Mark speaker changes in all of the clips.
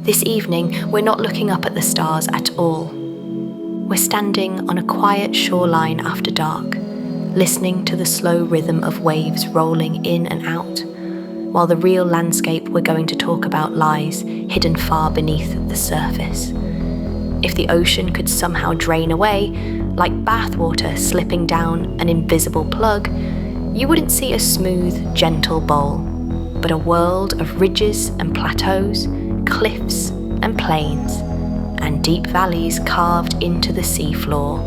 Speaker 1: This evening, we're not looking up at the stars at all. We're standing on a quiet shoreline after dark, listening to the slow rhythm of waves rolling in and out, while the real landscape we're going to talk about lies hidden far beneath the surface. If the ocean could somehow drain away, like bathwater slipping down an invisible plug, you wouldn't see a smooth, gentle bowl, but a world of ridges and plateaus, cliffs and plains, and deep valleys carved into the seafloor.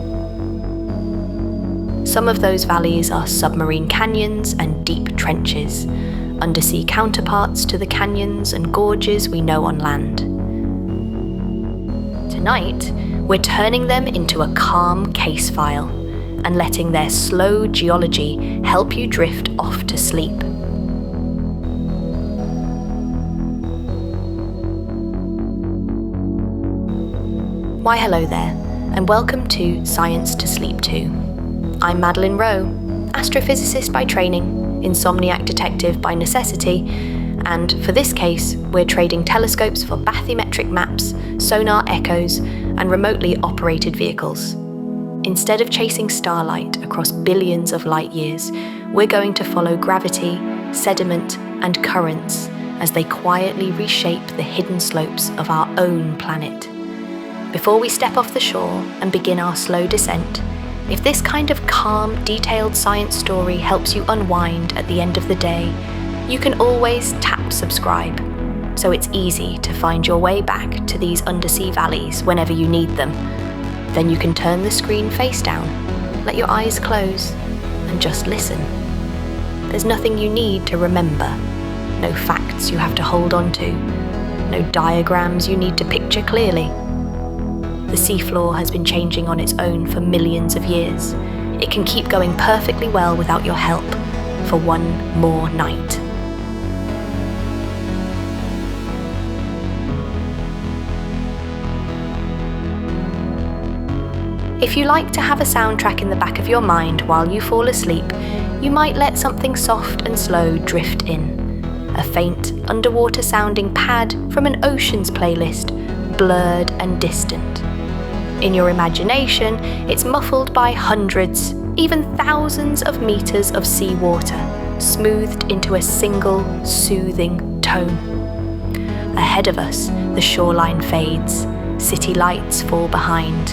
Speaker 1: Some of those valleys are submarine canyons and deep trenches, undersea counterparts to the canyons and gorges we know on land. Tonight, we're turning them into a calm case file and letting their slow geology help you drift off to sleep. Why hello there, and welcome to Science to Sleep To. I'm Madeline Rowe, astrophysicist by training, insomniac detective by necessity, and for this case, we're trading telescopes for bathymetric maps, sonar echoes, and remotely operated vehicles. Instead of chasing starlight across billions of light years, we're going to follow gravity, sediment, and currents as they quietly reshape the hidden slopes of our own planet. Before we step off the shore and begin our slow descent, if this kind of calm, detailed science story helps you unwind at the end of the day, you can always tap subscribe, so it's easy to find your way back to these undersea valleys whenever you need them. Then you can turn the screen face down, let your eyes close, and just listen. There's nothing you need to remember, no facts you have to hold on to, no diagrams you need to picture clearly. The seafloor has been changing on its own for millions of years. It can keep going perfectly well without your help for one more night. If you like to have a soundtrack in the back of your mind while you fall asleep, you might let something soft and slow drift in. A faint, underwater-sounding pad from an oceans playlist, blurred and distant. In your imagination, it's muffled by hundreds, even thousands of meters of seawater, smoothed into a single, soothing tone. Ahead of us, the shoreline fades, city lights fall behind,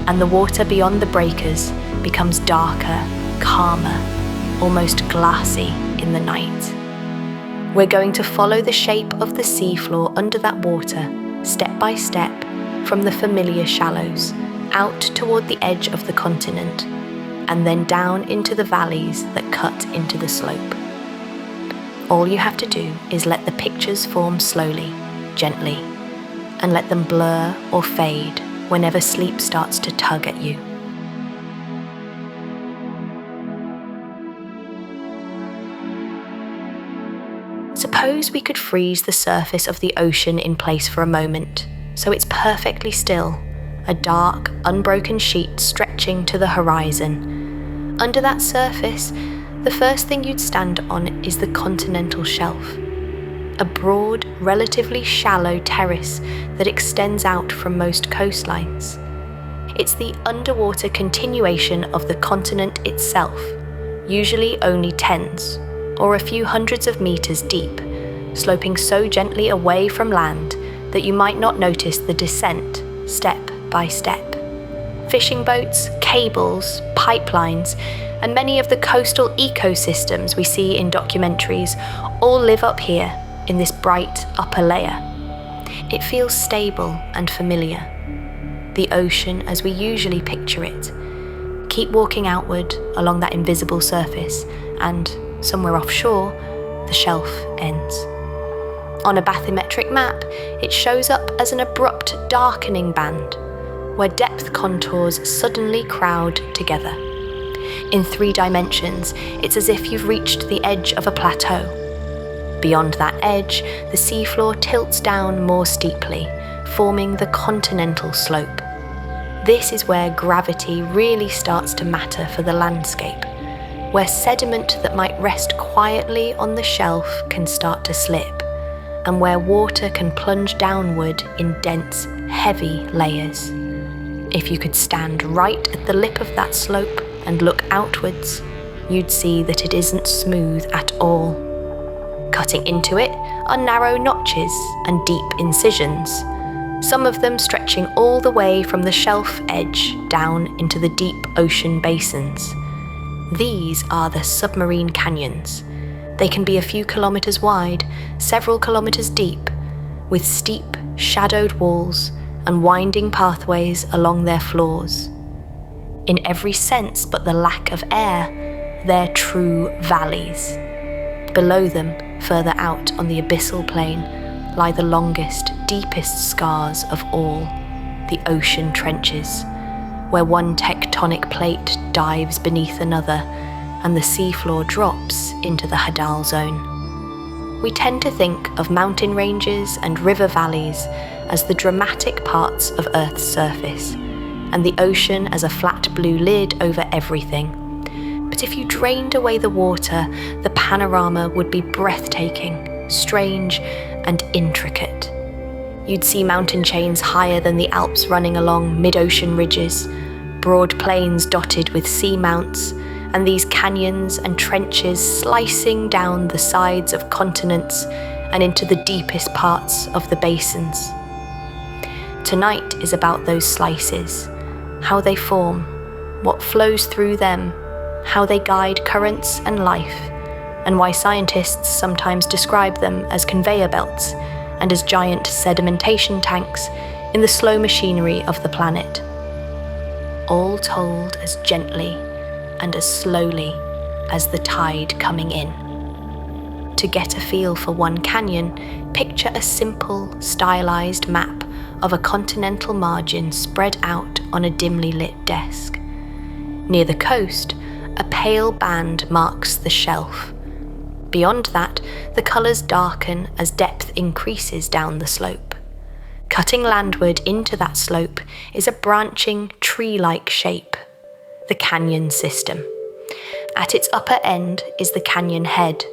Speaker 1: and the water beyond the breakers becomes darker, calmer, almost glassy in the night. We're going to follow the shape of the seafloor under that water, step by step, from the familiar shallows, out toward the edge of the continent, and then down into the valleys that cut into the slope. All you have to do is let the pictures form slowly, gently, and let them blur or fade whenever sleep starts to tug at you. Suppose we could freeze the surface of the ocean in place for a moment, so it's perfectly still, a dark, unbroken sheet stretching to the horizon. Under that surface, the first thing you'd stand on is the continental shelf, a broad, relatively shallow terrace that extends out from most coastlines. It's the underwater continuation of the continent itself, usually only tens or a few hundreds of meters deep, sloping so gently away from land that you might not notice the descent step by step. Fishing boats, cables, pipelines, and many of the coastal ecosystems we see in documentaries all live up here in this bright upper layer. It feels stable and familiar. The ocean as we usually picture it. Keep walking outward along that invisible surface, and somewhere offshore, the shelf ends. On a bathymetric map, it shows up as an abrupt darkening band, where depth contours suddenly crowd together. In 3 dimensions, it's as if you've reached the edge of a plateau. Beyond that edge, the seafloor tilts down more steeply, forming the continental slope. This is where gravity really starts to matter for the landscape, where sediment that might rest quietly on the shelf can start to slip, and where water can plunge downward in dense, heavy layers. If you could stand right at the lip of that slope and look outwards, you'd see that it isn't smooth at all. Cutting into it are narrow notches and deep incisions, some of them stretching all the way from the shelf edge down into the deep ocean basins. These are the submarine canyons. They can be a few kilometers wide, several kilometers deep, with steep, shadowed walls and winding pathways along their floors. In every sense but the lack of air, they're true valleys. Below them, further out on the abyssal plain, lie the longest, deepest scars of all, the ocean trenches, where one tectonic plate dives beneath another and the seafloor drops into the hadal zone. We tend to think of mountain ranges and river valleys as the dramatic parts of Earth's surface, and the ocean as a flat blue lid over everything. But if you drained away the water, the panorama would be breathtaking, strange, and intricate. You'd see mountain chains higher than the Alps running along mid-ocean ridges, broad plains dotted with seamounts, and these canyons and trenches slicing down the sides of continents and into the deepest parts of the basins. Tonight is about those slices, how they form, what flows through them, how they guide currents and life, and why scientists sometimes describe them as conveyor belts and as giant sedimentation tanks in the slow machinery of the planet. All told as gently and as slowly as the tide coming in. To get a feel for one canyon, picture a simple, stylized map of a continental margin spread out on a dimly lit desk. Near the coast, a pale band marks the shelf. Beyond that, the colours darken as depth increases down the slope. Cutting landward into that slope is a branching, tree-like shape, the canyon system. At its upper end is the canyon head,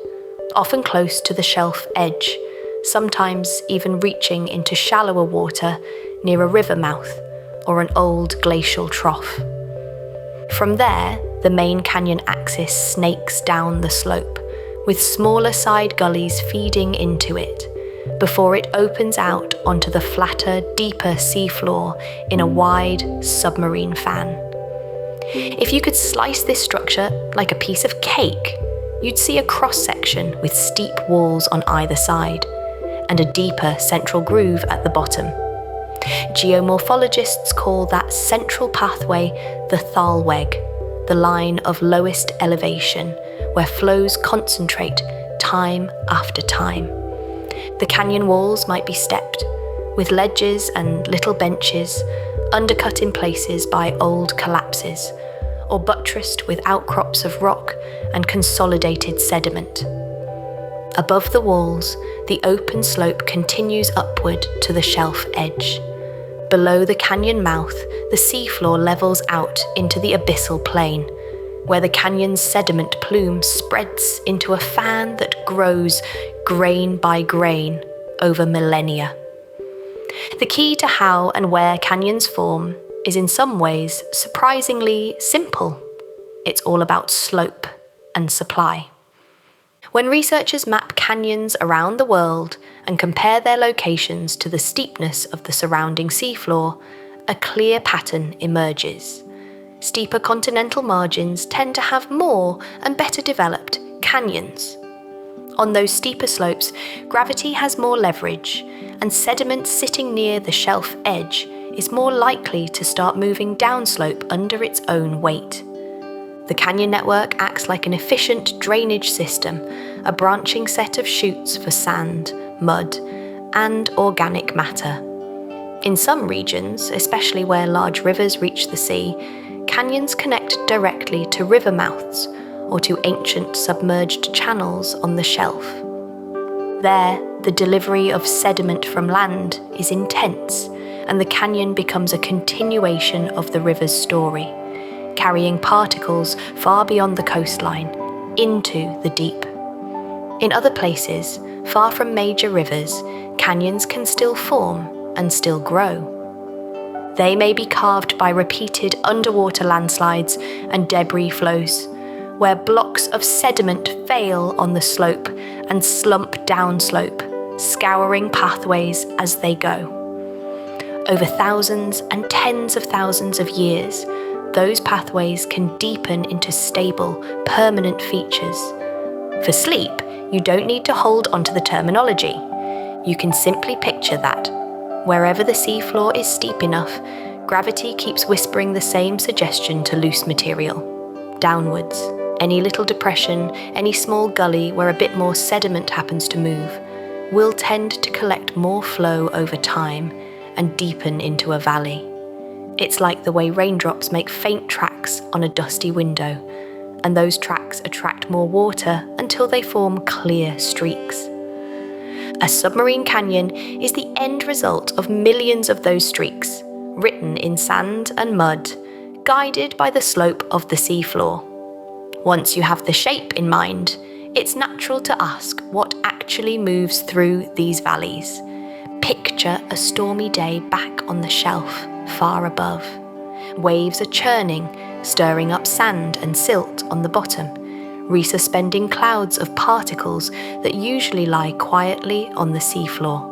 Speaker 1: often close to the shelf edge, sometimes even reaching into shallower water near a river mouth or an old glacial trough. From there, the main canyon axis snakes down the slope, with smaller side gullies feeding into it, before it opens out onto the flatter, deeper seafloor in a wide submarine fan. If you could slice this structure like a piece of cake, you'd see a cross-section with steep walls on either side, and a deeper central groove at the bottom. Geomorphologists call that central pathway the thalweg, the line of lowest elevation, where flows concentrate time after time. The canyon walls might be stepped, with ledges and little benches, undercut in places by old collapses, or buttressed with outcrops of rock and consolidated sediment. Above the walls, the open slope continues upward to the shelf edge. Below the canyon mouth, the seafloor levels out into the abyssal plain, where the canyon's sediment plume spreads into a fan that grows grain by grain over millennia. The key to how and where canyons form is in some ways surprisingly simple. It's all about slope and supply. When researchers map canyons around the world and compare their locations to the steepness of the surrounding seafloor, a clear pattern emerges. Steeper continental margins tend to have more and better developed canyons. On those steeper slopes, gravity has more leverage, and sediment sitting near the shelf edge is more likely to start moving downslope under its own weight. The canyon network acts like an efficient drainage system, a branching set of chutes for sand, mud, and organic matter. In some regions, especially where large rivers reach the sea, canyons connect directly to river mouths or to ancient submerged channels on the shelf. There, the delivery of sediment from land is intense, and the canyon becomes a continuation of the river's story, carrying particles far beyond the coastline, into the deep. In other places, Far from major rivers, canyons can still form and still grow. They may be carved by repeated underwater landslides and debris flows, where blocks of sediment fail on the slope and slump downslope, scouring pathways as they go. Over thousands and tens of thousands of years, those pathways can deepen into stable, permanent features. For sleep, you don't need to hold onto the terminology. You can simply picture that wherever the seafloor is steep enough, gravity keeps whispering the same suggestion to loose material. Downwards. Any little depression, any small gully where a bit more sediment happens to move, will tend to collect more flow over time and deepen into a valley. It's like the way raindrops make faint tracks on a dusty window, and those tracks attract more water until they form clear streaks. A submarine canyon is the end result of millions of those streaks, written in sand and mud, guided by the slope of the seafloor. Once you have the shape in mind, it's natural to ask what actually moves through these valleys. Picture a stormy day back on the shelf, far above. Waves are churning, stirring up sand and silt on the bottom, resuspending clouds of particles that usually lie quietly on the seafloor.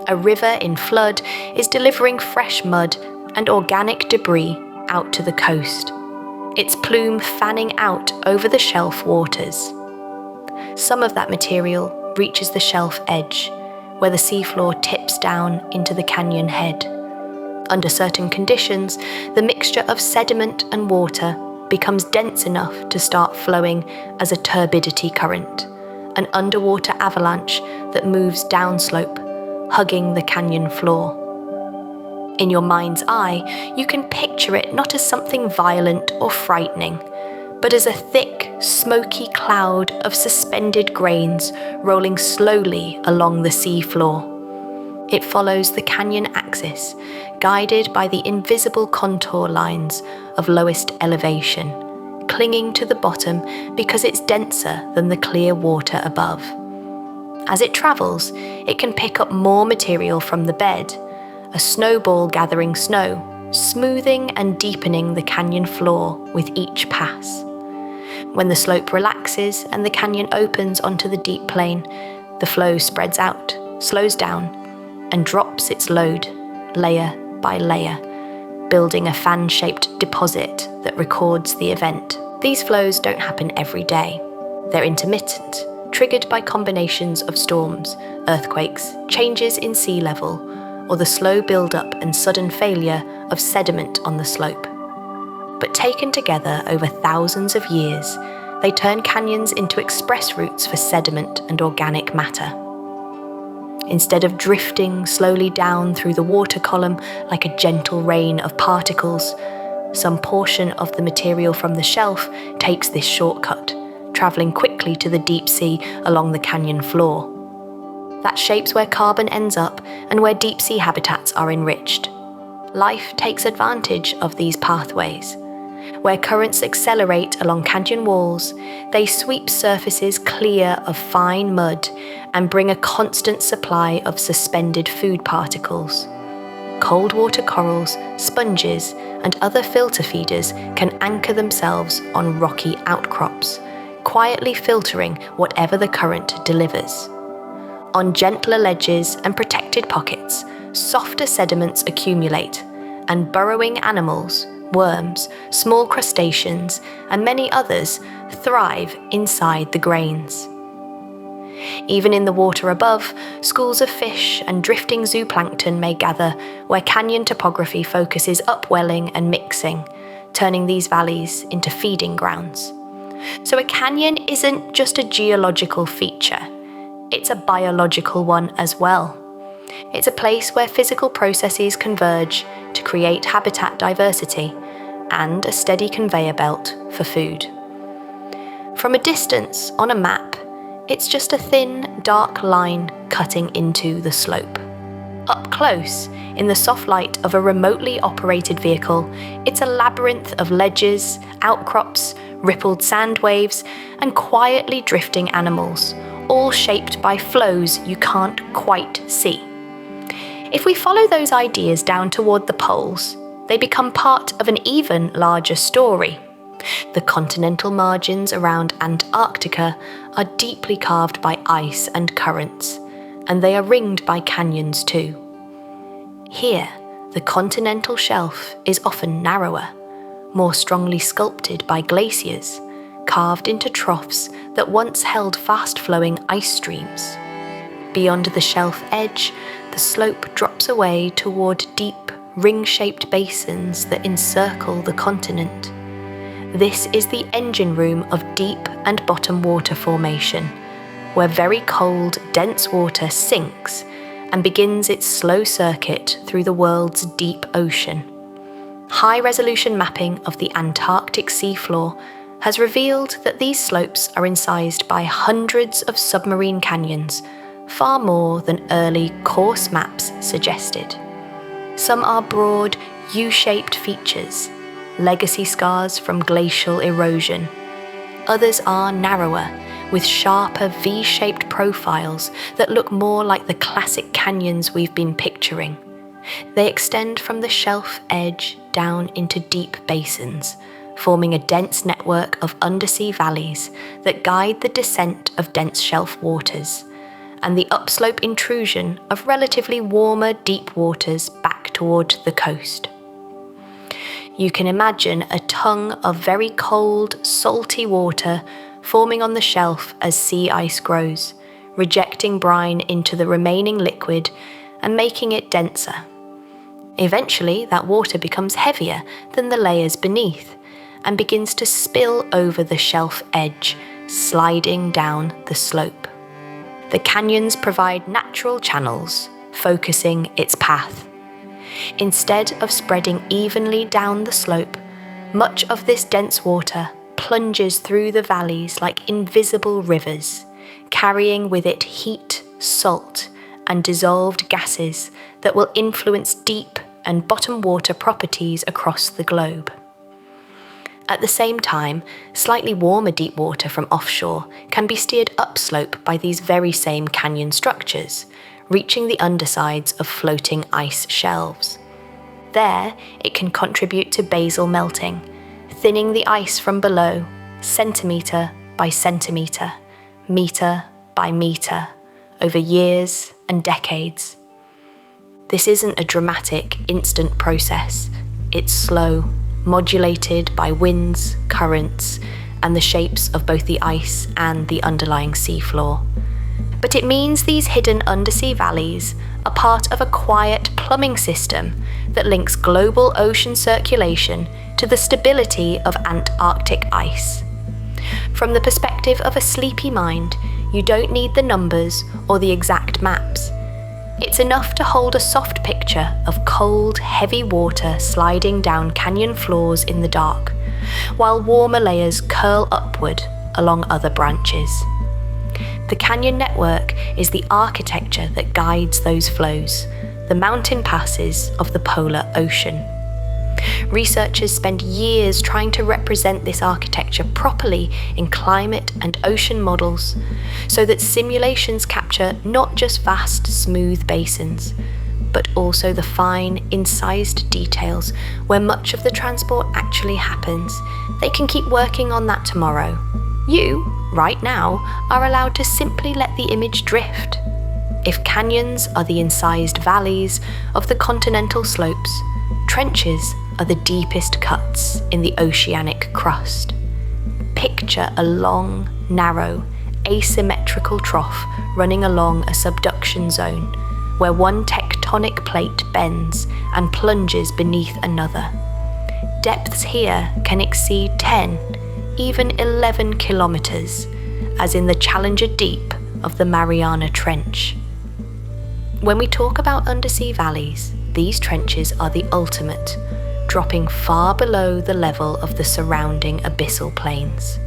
Speaker 1: A river in flood is delivering fresh mud and organic debris out to the coast, its plume fanning out over the shelf waters. Some of that material reaches the shelf edge, where the seafloor tips down into the canyon head. Under certain conditions, the mixture of sediment and water becomes dense enough to start flowing as a turbidity current, an underwater avalanche that moves downslope, hugging the canyon floor. In your mind's eye, you can picture it not as something violent or frightening, but as a thick, smoky cloud of suspended grains rolling slowly along the seafloor. It follows the canyon axis, guided by the invisible contour lines of lowest elevation, clinging to the bottom because it's denser than the clear water above. As it travels, it can pick up more material from the bed, a snowball gathering snow, smoothing and deepening the canyon floor with each pass. When the slope relaxes and the canyon opens onto the deep plain, the flow spreads out, slows down, and drops its load, layer by layer, building a fan-shaped deposit that records the event. These flows don't happen every day. They're intermittent, triggered by combinations of storms, earthquakes, changes in sea level, or the slow build-up and sudden failure of sediment on the slope. But taken together over thousands of years, they turn canyons into express routes for sediment and organic matter. Instead of drifting slowly down through the water column like a gentle rain of particles, some portion of the material from the shelf takes this shortcut, travelling quickly to the deep sea along the canyon floor. That shapes where carbon ends up and where deep sea habitats are enriched. Life takes advantage of these pathways. Where currents accelerate along canyon walls, they sweep surfaces clear of fine mud and bring a constant supply of suspended food particles. Cold water corals, sponges, and other filter feeders can anchor themselves on rocky outcrops, quietly filtering whatever the current delivers. On gentler ledges and protected pockets, softer sediments accumulate, and burrowing animals, worms, small crustaceans, and many others thrive inside the grains. Even in the water above, schools of fish and drifting zooplankton may gather where canyon topography focuses upwelling and mixing, turning these valleys into feeding grounds. So a canyon isn't just a geological feature, it's a biological one as well. It's a place where physical processes converge to create habitat diversity and a steady conveyor belt for food. From a distance on a map, it's just a thin, dark line cutting into the slope. Up close, in the soft light of a remotely operated vehicle, it's a labyrinth of ledges, outcrops, rippled sand waves, and quietly drifting animals, all shaped by flows you can't quite see. If we follow those ideas down toward the poles, they become part of an even larger story. The continental margins around Antarctica are deeply carved by ice and currents, and they are ringed by canyons too. Here, the continental shelf is often narrower, more strongly sculpted by glaciers, carved into troughs that once held fast-flowing ice streams. Beyond the shelf edge, the slope drops away toward deep, ring-shaped basins that encircle the continent. This is the engine room of deep and bottom water formation, where very cold, dense water sinks and begins its slow circuit through the world's deep ocean. High-resolution mapping of the Antarctic seafloor has revealed that these slopes are incised by hundreds of submarine canyons, far more than early coarse maps suggested. Some are broad, U-shaped features, legacy scars from glacial erosion. Others are narrower, with sharper V-shaped profiles that look more like the classic canyons we've been picturing. They extend from the shelf edge down into deep basins, forming a dense network of undersea valleys that guide the descent of dense shelf waters, and the upslope intrusion of relatively warmer deep waters back toward the coast. You can imagine a tongue of very cold, salty water forming on the shelf as sea ice grows, rejecting brine into the remaining liquid and making it denser. Eventually, that water becomes heavier than the layers beneath and begins to spill over the shelf edge, sliding down the slope. The canyons provide natural channels, focusing its path. Instead of spreading evenly down the slope, much of this dense water plunges through the valleys like invisible rivers, carrying with it heat, salt, and dissolved gases that will influence deep and bottom water properties across the globe. At the same time, slightly warmer deep water from offshore can be steered upslope by these very same canyon structures, reaching the undersides of floating ice shelves. There, it can contribute to basal melting, thinning the ice from below, centimetre by centimetre, metre by metre, over years and decades. This isn't a dramatic, instant process. It's slow, modulated by winds, currents, and the shapes of both the ice and the underlying seafloor. But it means these hidden undersea valleys are part of a quiet plumbing system that links global ocean circulation to the stability of Antarctic ice. From the perspective of a sleepy mind, you don't need the numbers or the exact maps. It's enough to hold a soft picture of cold, heavy water sliding down canyon floors in the dark, while warmer layers curl upward along other branches. The canyon network is the architecture that guides those flows, the mountain passes of the polar ocean. Researchers spend years trying to represent this architecture properly in climate and ocean models, so that simulations capture not just vast, smooth basins, but also the fine, incised details where much of the transport actually happens. They can keep working on that tomorrow. You, right now, are allowed to simply let the image drift. If canyons are the incised valleys of the continental slopes, trenches are the deepest cuts in the oceanic crust. Picture a long, narrow, asymmetrical trough running along a subduction zone, where one tectonic plate bends and plunges beneath another. Depths here can exceed 10, even 11 kilometers, as in the Challenger Deep of the Mariana Trench. When we talk about undersea valleys, these trenches are the ultimate, dropping far below the level of the surrounding abyssal plains.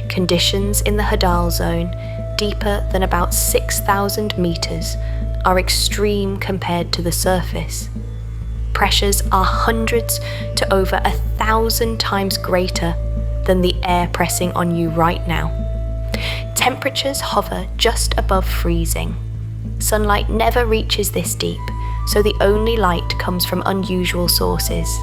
Speaker 1: Conditions in the hadal zone, deeper than about 6,000 meters, are extreme compared to the surface. Pressures are hundreds to over 1,000 times greater than the air pressing on you right now. temperatures hover just above freezing. Sunlight never reaches this deep, so the only light comes from unusual sources: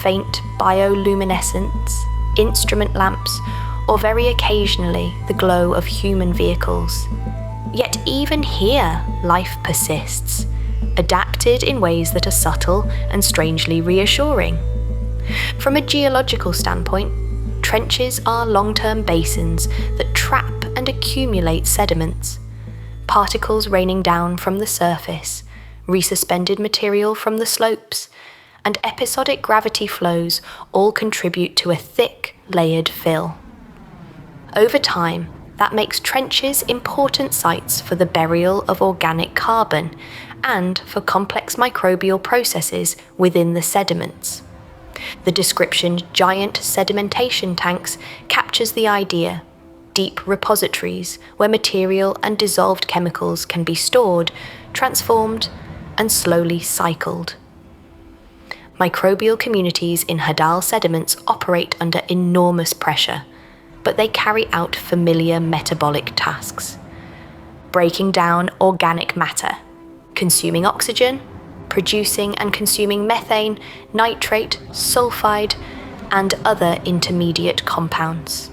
Speaker 1: faint bioluminescence, instrument lamps, or very occasionally the glow of human vehicles. Yet even here, life persists, adapted in ways that are subtle and strangely reassuring. From a geological standpoint, trenches are long-term basins that trap and accumulate sediments. Particles raining down from the surface, resuspended material from the slopes, and episodic gravity flows all contribute to a thick, layered fill. Over time, that makes trenches important sites for the burial of organic carbon and for complex microbial processes within the sediments. The description giant sedimentation tanks captures the idea: deep repositories where material and dissolved chemicals can be stored, transformed, and slowly cycled. Microbial communities in hadal sediments operate under enormous pressure, but they carry out familiar metabolic tasks: breaking down organic matter, consuming oxygen, producing and consuming methane, nitrate, sulfide, and other intermediate compounds.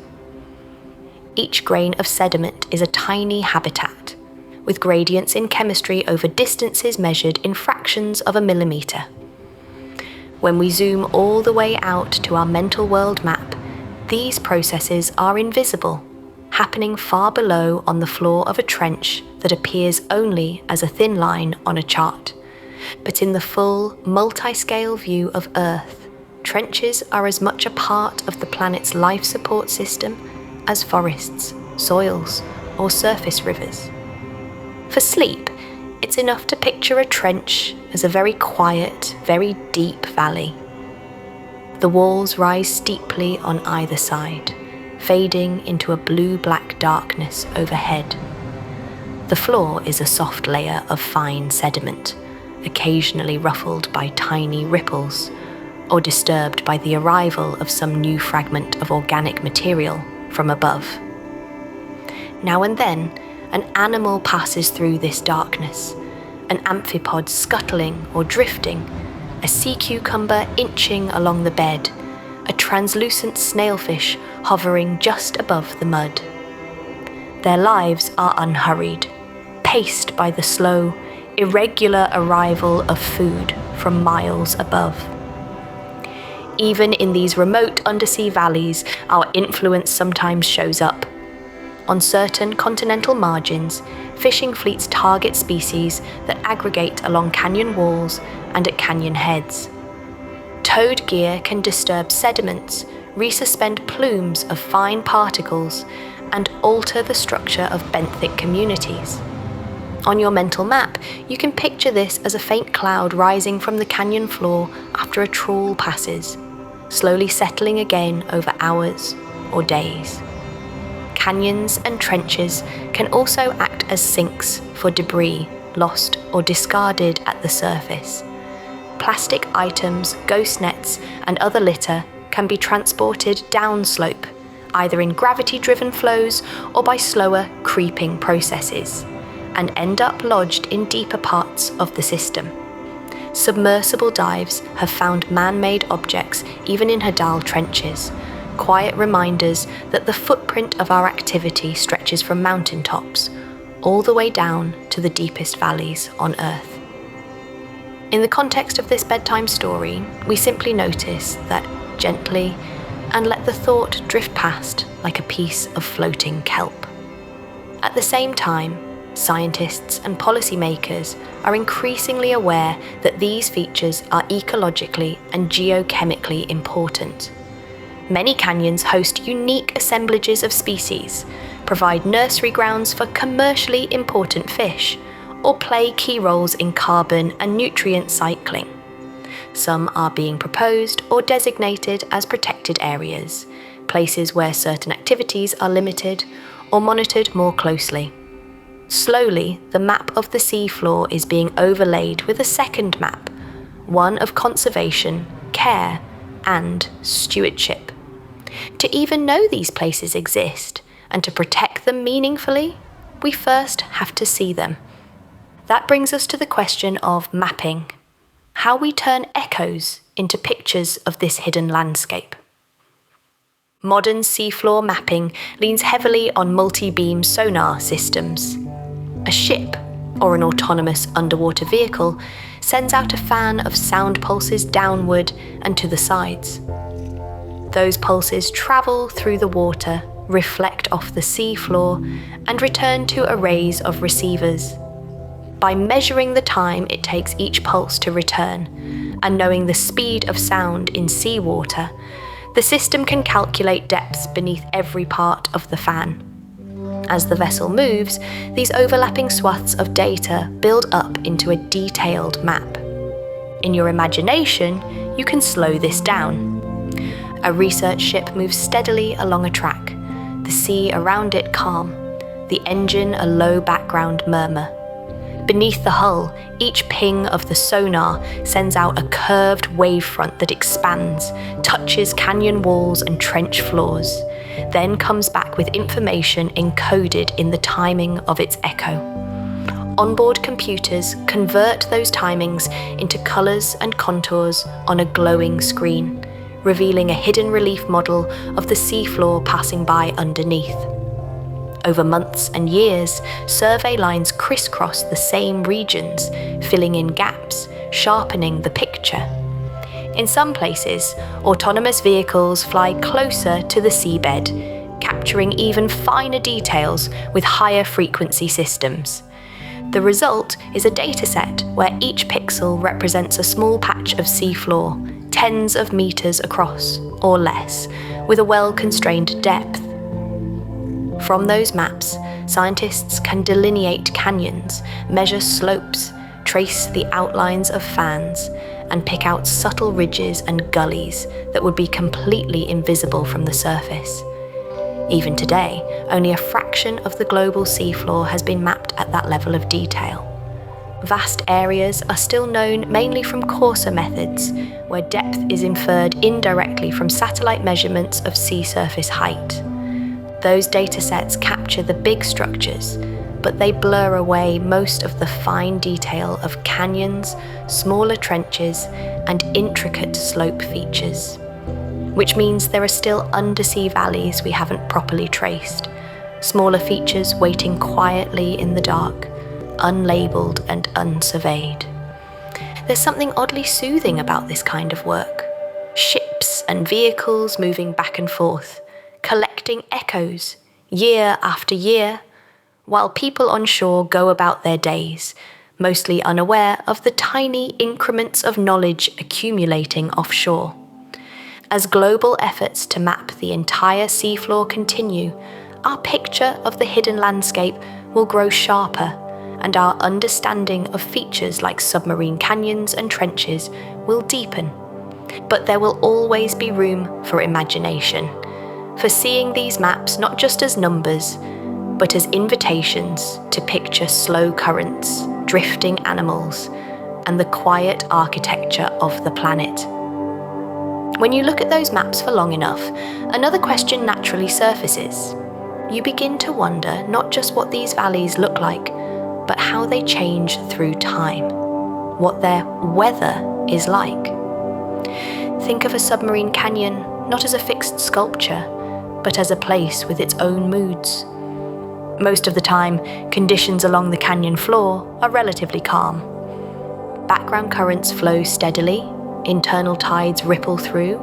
Speaker 1: Each grain of sediment is a tiny habitat, with gradients in chemistry over distances measured in fractions of a millimetre. When we zoom all the way out to our mental world map, these processes are invisible, happening far below on the floor of a trench that appears only as a thin line on a chart. But in the full, multi-scale view of Earth, trenches are as much a part of the planet's life support system as forests, soils, or surface rivers. For sleep, it's enough to picture a trench as a very quiet, very deep valley. The walls rise steeply on either side, fading into a blue-black darkness overhead. The floor is a soft layer of fine sediment, occasionally ruffled by tiny ripples, or disturbed by the arrival of some new fragment of organic material from above. Now and then, an animal passes through this darkness, an amphipod scuttling or drifting, a sea cucumber inching along the bed, a translucent snailfish hovering just above the mud. Their lives are unhurried, paced by the slow, irregular arrival of food from miles above. Even in these remote undersea valleys, our influence sometimes shows up. On certain continental margins, fishing fleets target species that aggregate along canyon walls and at canyon heads. Towed gear can disturb sediments, resuspend plumes of fine particles, and alter the structure of benthic communities. On your mental map, you can picture this as a faint cloud rising from the canyon floor after a trawl passes, slowly settling again over hours or days. Canyons and trenches can also act as sinks for debris lost or discarded at the surface. Plastic items, ghost nets, and other litter can be transported downslope, either in gravity-driven flows or by slower, creeping processes, and end up lodged in deeper parts of the system. Submersible dives have found man-made objects even in hadal trenches, quiet reminders that the footprint of our activity stretches from mountaintops all the way down to the deepest valleys on Earth. In the context of this bedtime story, we simply notice that gently and let the thought drift past like a piece of floating kelp. At the same time, scientists and policymakers are increasingly aware that these features are ecologically and geochemically important. Many canyons host unique assemblages of species, provide nursery grounds for commercially important fish, or play key roles in carbon and nutrient cycling. Some are being proposed or designated as protected areas, places where certain activities are limited or monitored more closely. Slowly, the map of the seafloor is being overlaid with a second map, one of conservation, care, and stewardship. To even know these places exist, And to protect them meaningfully, we first have to see them. That brings us to the question of mapping, how we turn echoes into pictures of this hidden landscape. Modern seafloor mapping leans heavily on multi-beam sonar systems. A ship, or an autonomous underwater vehicle, sends out a fan of sound pulses downward and to the sides. Those pulses travel through the water, reflect off the seafloor, and return to arrays of receivers. By measuring the time it takes each pulse to return, and knowing the speed of sound in seawater, the system can calculate depths beneath every part of the fan. As the vessel moves, these overlapping swaths of data build up into a detailed map. In your imagination, you can slow this down. A research ship moves steadily along a track, the sea around it calm, the engine a low background murmur. Beneath the hull, each ping of the sonar sends out a curved wavefront that expands, touches canyon walls and trench floors, then comes back with information encoded in the timing of its echo. Onboard computers convert those timings into colours and contours on a glowing screen, revealing a hidden relief model of the seafloor passing by underneath. Over months and years, survey lines crisscross the same regions, filling in gaps, sharpening the picture. In some places, autonomous vehicles fly closer to the seabed, capturing even finer details with higher frequency systems. The result is a dataset where each pixel represents a small patch of seafloor, tens of meters across, or less, with a well-constrained depth. From those maps, scientists can delineate canyons, measure slopes, trace the outlines of fans, and pick out subtle ridges and gullies that would be completely invisible from the surface. Even today, only a fraction of the global seafloor has been mapped at that level of detail. Vast areas are still known mainly from coarser methods, where depth is inferred indirectly from satellite measurements of sea surface height. Those datasets capture the big structures, but they blur away most of the fine detail of canyons, smaller trenches, and intricate slope features. Which means there are still undersea valleys we haven't properly traced, smaller features waiting quietly in the dark, unlabeled and unsurveyed. There's something oddly soothing about this kind of work. Ships and vehicles moving back and forth, collecting echoes, year after year, while people on shore go about their days, mostly unaware of the tiny increments of knowledge accumulating offshore. As global efforts to map the entire seafloor continue, our picture of the hidden landscape will grow sharper, and our understanding of features like submarine canyons and trenches will deepen. But there will always be room for imagination, for seeing these maps not just as numbers, but as invitations to picture slow currents, drifting animals, and the quiet architecture of the planet. When you look at those maps for long enough, another question naturally surfaces. You begin to wonder not just what these valleys look like, but how they change through time, what their weather is like. Think of a submarine canyon not as a fixed sculpture, but as a place with its own moods. Most of the time, conditions along the canyon floor are relatively calm. Background currents flow steadily, internal tides ripple through,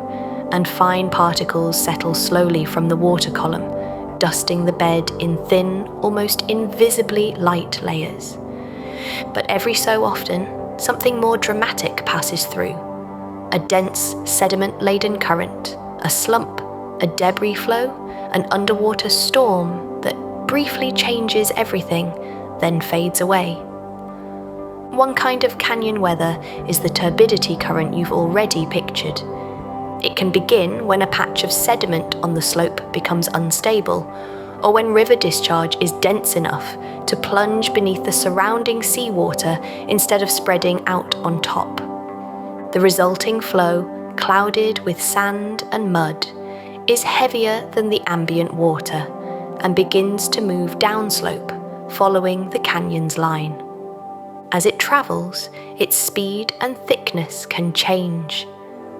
Speaker 1: and fine particles settle slowly from the water column, dusting the bed in thin, almost invisibly light layers. But every so often, something more dramatic passes through. A dense, sediment-laden current, a slump, a debris flow, an underwater storm that briefly changes everything, then fades away. One kind of canyon weather is the turbidity current you've already pictured. It can begin when a patch of sediment on the slope becomes unstable, or when river discharge is dense enough to plunge beneath the surrounding seawater instead of spreading out on top. The resulting flow, clouded with sand and mud, is heavier than the ambient water, and begins to move downslope, following the canyon's line. As it travels, its speed and thickness can change,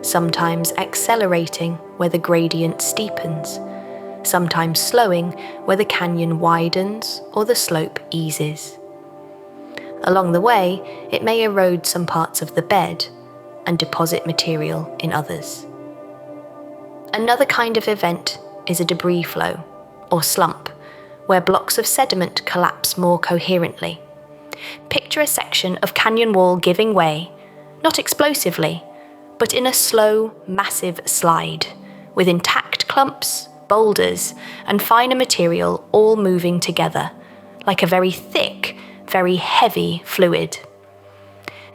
Speaker 1: sometimes accelerating where the gradient steepens, sometimes slowing where the canyon widens or the slope eases. Along the way, it may erode some parts of the bed and deposit material in others. Another kind of event is a debris flow, or slump, where blocks of sediment collapse more coherently. Picture a section of canyon wall giving way, not explosively, but in a slow, massive slide, with intact clumps, boulders, and finer material all moving together, like a very thick, very heavy fluid.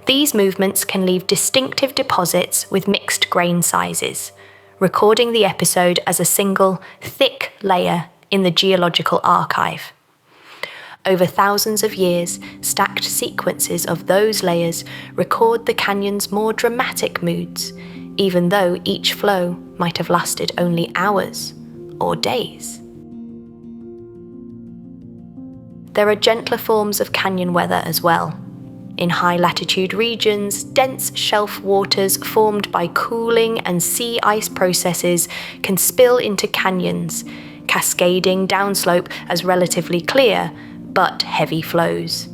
Speaker 1: These movements can leave distinctive deposits with mixed grain sizes, recording the episode as a single, thick layer in the geological archive. Over thousands of years, stacked sequences of those layers record the canyon's more dramatic moods, even though each flow might have lasted only hours or days. There are gentler forms of canyon weather as well. In high-latitude regions, dense shelf waters formed by cooling and sea ice processes can spill into canyons, cascading downslope as relatively clear but heavy flows.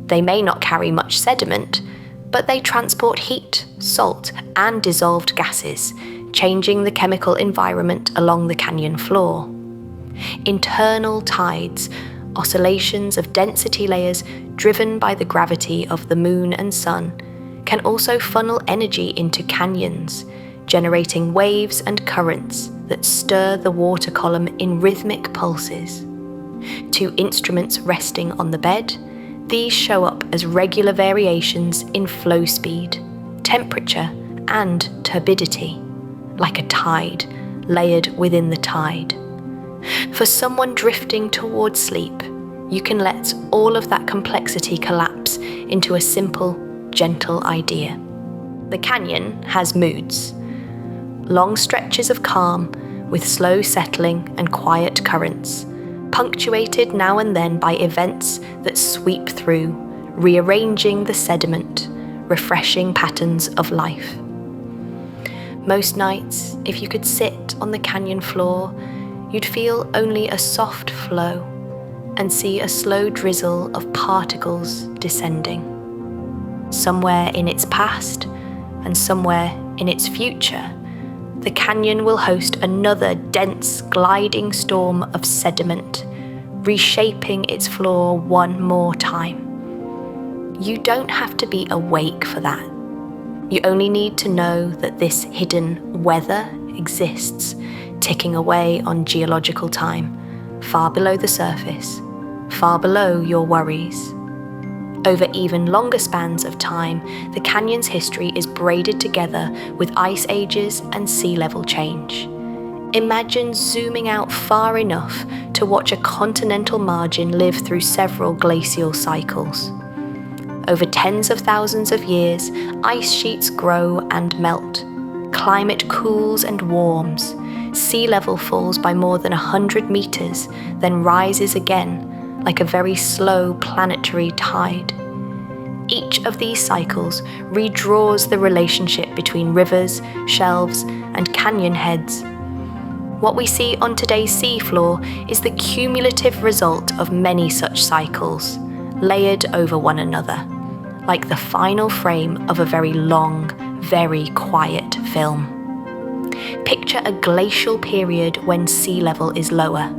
Speaker 1: They may not carry much sediment, but they transport heat, salt, and dissolved gases, changing the chemical environment along the canyon floor. Internal tides, oscillations of density layers driven by the gravity of the moon and sun, can also funnel energy into canyons, generating waves and currents that stir the water column in rhythmic pulses. To instruments resting on the bed, these show up as regular variations in flow speed, temperature, and turbidity, like a tide layered within the tide. For someone drifting towards sleep, you can let all of that complexity collapse into a simple, gentle idea. The canyon has moods. Long stretches of calm with slow settling and quiet currents, punctuated now and then by events that sweep through, rearranging the sediment, refreshing patterns of life. Most nights, if you could sit on the canyon floor, you'd feel only a soft flow and see a slow drizzle of particles descending. Somewhere in its past and somewhere in its future, the canyon will host another dense gliding storm of sediment, reshaping its floor one more time. You don't have to be awake for that. You only need to know that this hidden weather exists, ticking away on geological time, far below the surface, far below your worries. Over even longer spans of time, the canyon's history is braided together with ice ages and sea level change. Imagine zooming out far enough to watch a continental margin live through several glacial cycles. Over tens of thousands of years, ice sheets grow and melt. Climate cools and warms. Sea level falls by more than 100 meters, then rises again, like a very slow planetary tide. Each of these cycles redraws the relationship between rivers, shelves, and canyon heads. What we see on today's seafloor is the cumulative result of many such cycles, layered over one another, like the final frame of a very long, very quiet film. Picture a glacial period when sea level is lower.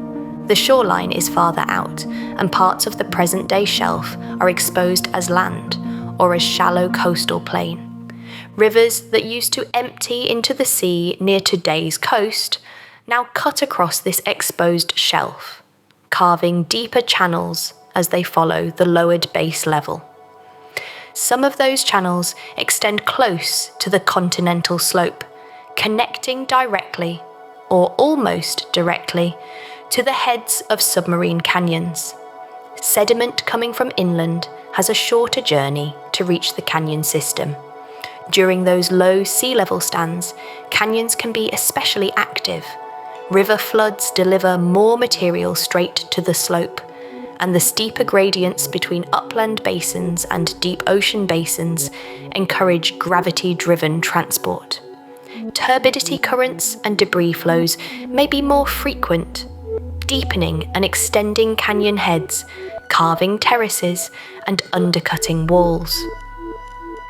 Speaker 1: The shoreline is farther out, and parts of the present-day shelf are exposed as land or as shallow coastal plain. Rivers that used to empty into the sea near today's coast now cut across this exposed shelf, carving deeper channels as they follow the lowered base level. Some of those channels extend close to the continental slope, connecting directly, or almost directly, to the heads of submarine canyons. Sediment coming from inland has a shorter journey to reach the canyon system. During those low sea level stands, canyons can be especially active, River floods deliver more material straight to the slope, and the steeper gradients between upland basins and deep ocean basins encourage gravity-driven transport. Turbidity currents and debris flows may be more frequent, deepening and extending canyon heads, carving terraces and undercutting walls.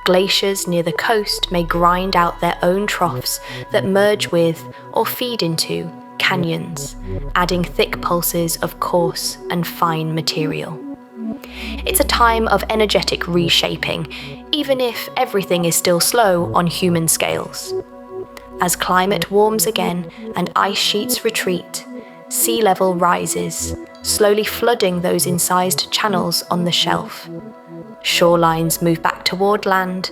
Speaker 1: Glaciers near the coast may grind out their own troughs that merge with or feed into canyons, adding thick pulses of coarse and fine material. It's a time of energetic reshaping, even if everything is still slow on human scales. As climate warms again and ice sheets retreat, sea level rises, slowly flooding those incised channels on the shelf. Shorelines move back toward land,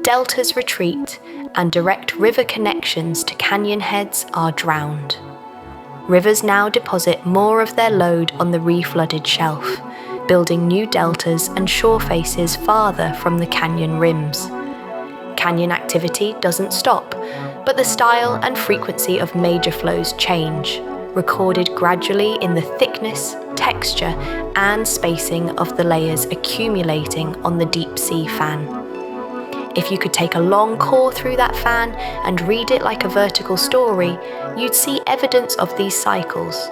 Speaker 1: deltas retreat, and direct river connections to canyon heads are drowned. Rivers now deposit more of their load on the reflooded shelf, building new deltas and shore faces farther from the canyon rims. Canyon activity doesn't stop, but the style and frequency of major flows change, recorded gradually in the thickness, texture, and spacing of the layers accumulating on the deep sea fan. If you could take a long core through that fan and read it like a vertical story, you'd see evidence of these cycles.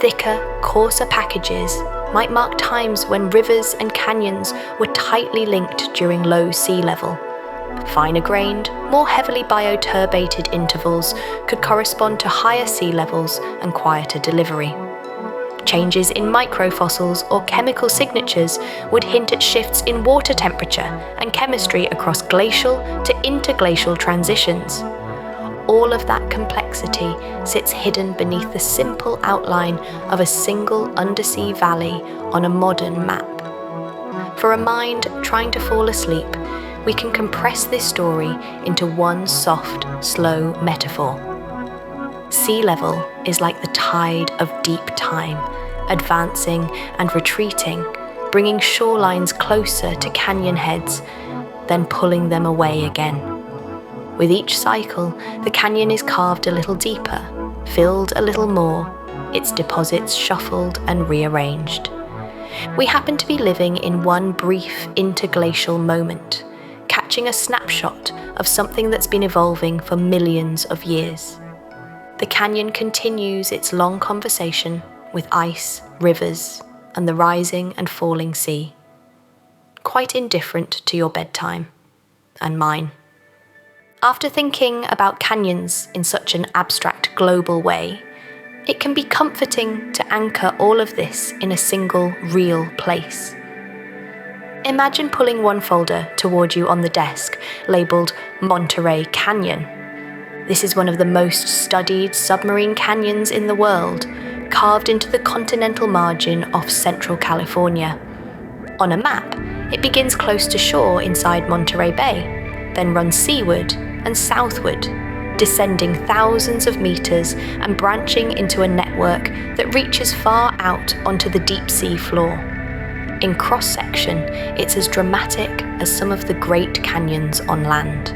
Speaker 1: Thicker, coarser packages might mark times when rivers and canyons were tightly linked during low sea level. Finer-grained, more heavily bioturbated intervals could correspond to higher sea levels and quieter delivery. Changes in microfossils or chemical signatures would hint at shifts in water temperature and chemistry across glacial to interglacial transitions. All of that complexity sits hidden beneath the simple outline of a single undersea valley on a modern map. For a mind trying to fall asleep, we can compress this story into one soft, slow metaphor. Sea level is like the tide of deep time, advancing and retreating, bringing shorelines closer to canyon heads, then pulling them away again. With each cycle, the canyon is carved a little deeper, filled a little more, its deposits shuffled and rearranged. We happen to be living in one brief interglacial moment, catching a snapshot of something that's been evolving for millions of years. The canyon continues its long conversation with ice, rivers, and the rising and falling sea. Quite indifferent to your bedtime, and mine. After thinking about canyons in such an abstract global way, it can be comforting to anchor all of this in a single real place. Imagine pulling one folder toward you on the desk, labelled Monterey Canyon. This is one of the most studied submarine canyons in the world, carved into the continental margin off central California. On a map, it begins close to shore inside Monterey Bay, then runs seaward and southward, descending thousands of meters and branching into a network that reaches far out onto the deep sea floor. In cross-section, it's as dramatic as some of the great canyons on land.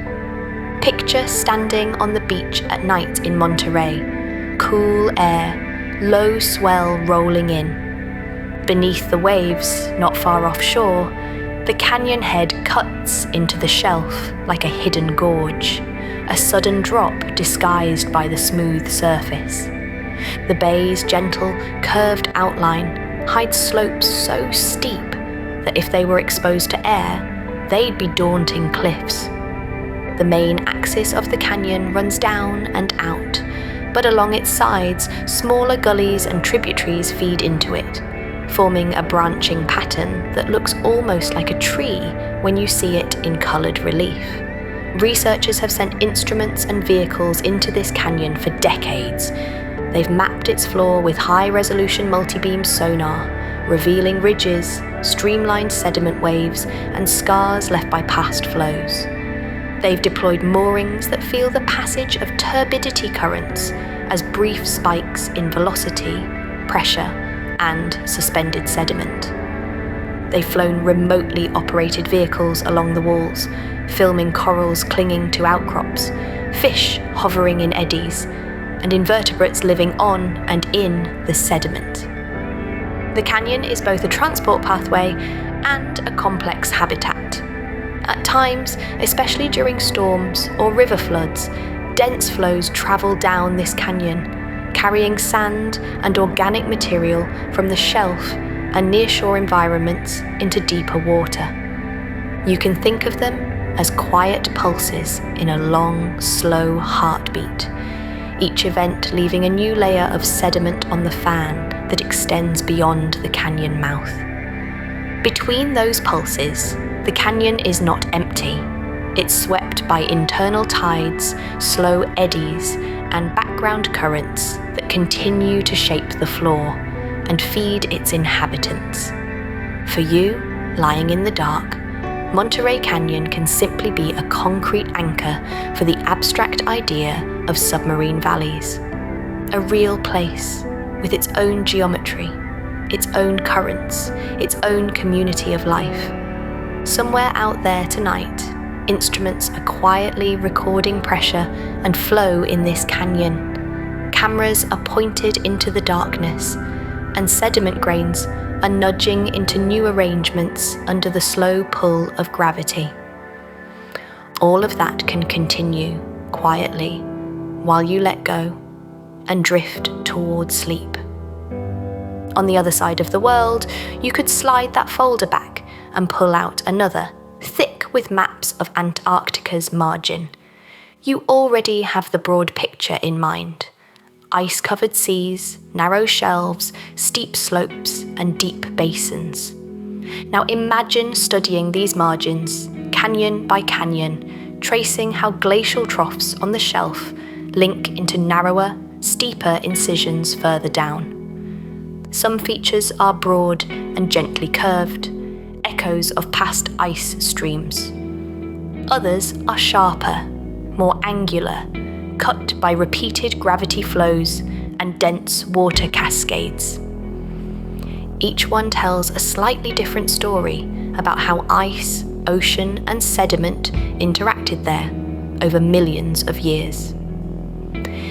Speaker 1: Picture standing on the beach at night in Monterey, cool air, low swell rolling in. Beneath the waves, not far offshore, the canyon head cuts into the shelf like a hidden gorge, a sudden drop disguised by the smooth surface. The bay's gentle, curved outline hides slopes so steep that if they were exposed to air, they'd be daunting cliffs. The main axis of the canyon runs down and out, but along its sides, smaller gullies and tributaries feed into it, forming a branching pattern that looks almost like a tree when you see it in coloured relief. Researchers have sent instruments and vehicles into this canyon for decades. They've mapped its floor with high-resolution multi-beam sonar, revealing ridges, streamlined sediment waves, and scars left by past flows. They've deployed moorings that feel the passage of turbidity currents as brief spikes in velocity, pressure, and suspended sediment. They've flown remotely operated vehicles along the walls, filming corals clinging to outcrops, fish hovering in eddies, and invertebrates living on and in the sediment. The canyon is both a transport pathway and a complex habitat. At times, especially during storms or river floods, dense flows travel down this canyon, carrying sand and organic material from the shelf and nearshore environments into deeper water. You can think of them as quiet pulses in a long, slow heartbeat, each event leaving a new layer of sediment on the fan that extends beyond the canyon mouth. Between those pulses, the canyon is not empty. It's swept by internal tides, slow eddies, and background currents that continue to shape the floor and feed its inhabitants. For you, lying in the dark, Monterey Canyon can simply be a concrete anchor for the abstract idea of submarine valleys. A real place with its own geometry, its own currents, its own community of life. Somewhere out there tonight, instruments are quietly recording pressure and flow in this canyon. Cameras are pointed into the darkness, and sediment grains are nudging into new arrangements under the slow pull of gravity. All of that can continue quietly while you let go and drift towards sleep. On the other side of the world, you could slide that folder back and pull out another, thick with maps of Antarctica's margin. You already have the broad picture in mind. Ice-covered seas, narrow shelves, steep slopes, and deep basins. Now imagine studying these margins, canyon by canyon, tracing how glacial troughs on the shelf link into narrower, steeper incisions further down. Some features are broad and gently curved, echoes of past ice streams. Others are sharper, more angular, cut by repeated gravity flows and dense water cascades. Each one tells a slightly different story about how ice, ocean, and sediment interacted there over millions of years.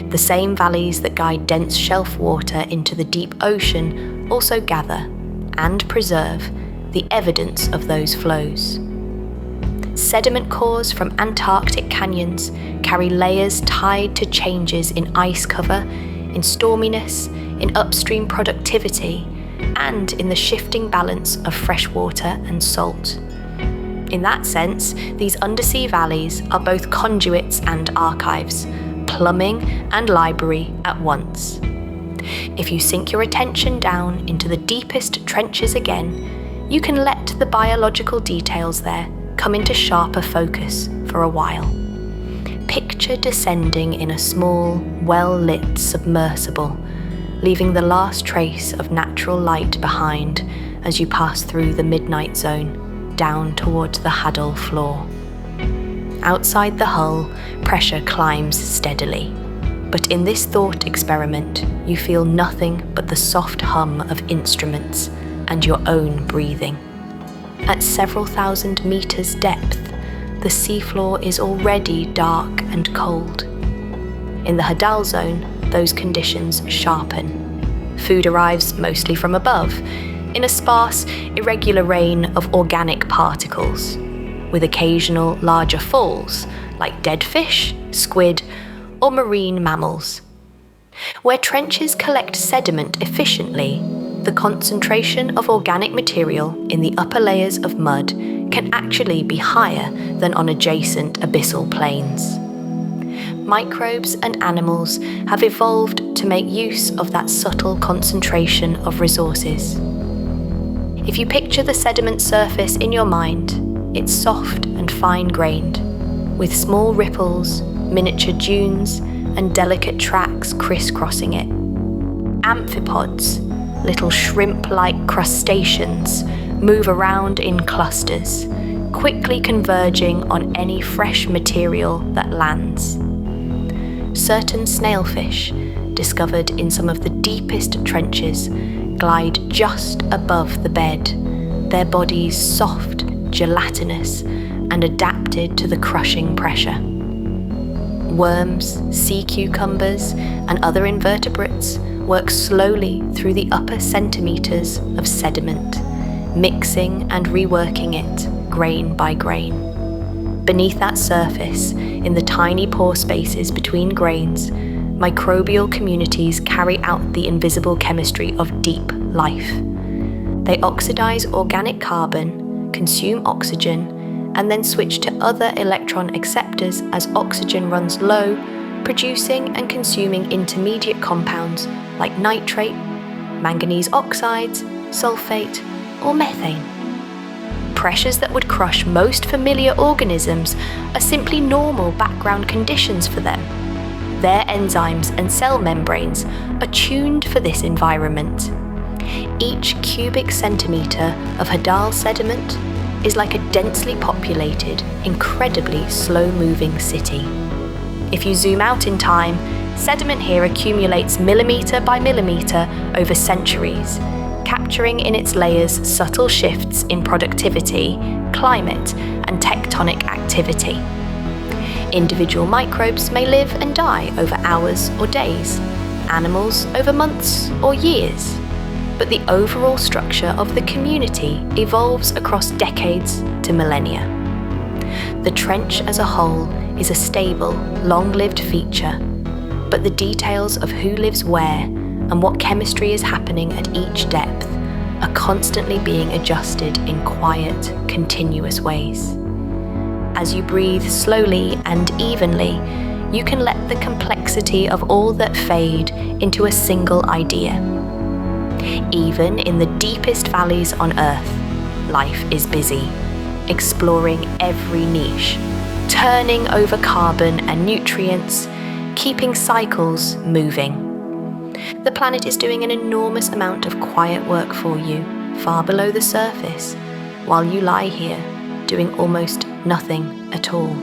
Speaker 1: The same valleys that guide dense shelf water into the deep ocean also gather and preserve the evidence of those flows. Sediment cores from Antarctic canyons carry layers tied to changes in ice cover, in storminess, in upstream productivity, and in the shifting balance of fresh water and salt. In that sense, these undersea valleys are both conduits and archives, plumbing and library at once. If you sink your attention down into the deepest trenches again, you can let the biological details there come into sharper focus for a while. Picture descending in a small, well-lit submersible, leaving the last trace of natural light behind as you pass through the midnight zone, down towards the hadal floor. Outside the hull, pressure climbs steadily. But in this thought experiment, you feel nothing but the soft hum of instruments and your own breathing. At several thousand meters depth, the seafloor is already dark and cold. In the hadal zone, those conditions sharpen. Food arrives mostly from above, in a sparse, irregular rain of organic particles, with occasional larger falls, like dead fish, squid, or marine mammals. Where trenches collect sediment efficiently, the concentration of organic material in the upper layers of mud can actually be higher than on adjacent abyssal plains. Microbes and animals have evolved to make use of that subtle concentration of resources. If you picture the sediment surface in your mind, it's soft and fine-grained, with small ripples, miniature dunes, and delicate tracks crisscrossing it. Amphipods, little shrimp-like crustaceans, move around in clusters, quickly converging on any fresh material that lands. Certain snailfish, discovered in some of the deepest trenches, glide just above the bed, their bodies soft, gelatinous, and adapted to the crushing pressure. Worms, sea cucumbers, and other invertebrates work slowly through the upper centimeters of sediment, mixing and reworking it grain by grain. Beneath that surface, in the tiny pore spaces between grains, microbial communities carry out the invisible chemistry of deep life. They oxidize organic carbon, consume oxygen, and then switch to other electron acceptors as oxygen runs low, producing and consuming intermediate compounds like nitrate, manganese oxides, sulfate, or methane. Pressures that would crush most familiar organisms are simply normal background conditions for them. Their enzymes and cell membranes are tuned for this environment. Each cubic centimetre of hadal sediment is like a densely populated, incredibly slow-moving city. If you zoom out in time, sediment here accumulates millimetre by millimetre over centuries, capturing in its layers subtle shifts in productivity, climate, and tectonic activity. Individual microbes may live and die over hours or days, animals over months or years. But the overall structure of the community evolves across decades to millennia. The trench as a whole is a stable, long-lived feature, but the details of who lives where and what chemistry is happening at each depth are constantly being adjusted in quiet, continuous ways. As you breathe slowly and evenly, you can let the complexity of all that fade into a single idea. Even in the deepest valleys on Earth, life is busy, exploring every niche, turning over carbon and nutrients, keeping cycles moving. The planet is doing an enormous amount of quiet work for you, far below the surface, while you lie here, doing almost nothing at all.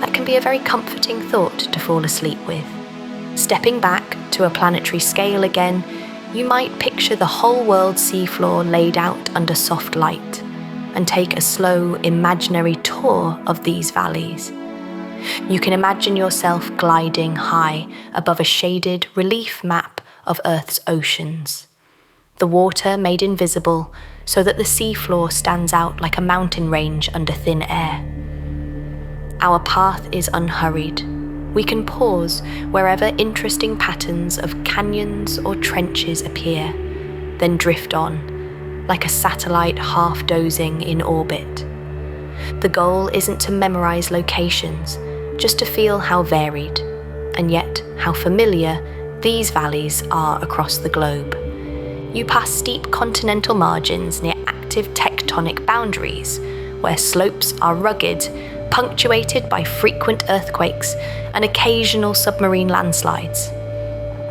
Speaker 1: That can be a very comforting thought to fall asleep with. Stepping back to a planetary scale again, you might picture the whole world's seafloor laid out under soft light and take a slow, imaginary tour of these valleys. You can imagine yourself gliding high above a shaded relief map of Earth's oceans. The water made invisible so that the seafloor stands out like a mountain range under thin air. Our path is unhurried. We can pause wherever interesting patterns of canyons or trenches appear, then drift on, like a satellite half-dozing in orbit. The goal isn't to memorize locations, just to feel how varied, and yet how familiar, these valleys are across the globe. You pass steep continental margins near active tectonic boundaries, where slopes are rugged, punctuated by frequent earthquakes and occasional submarine landslides.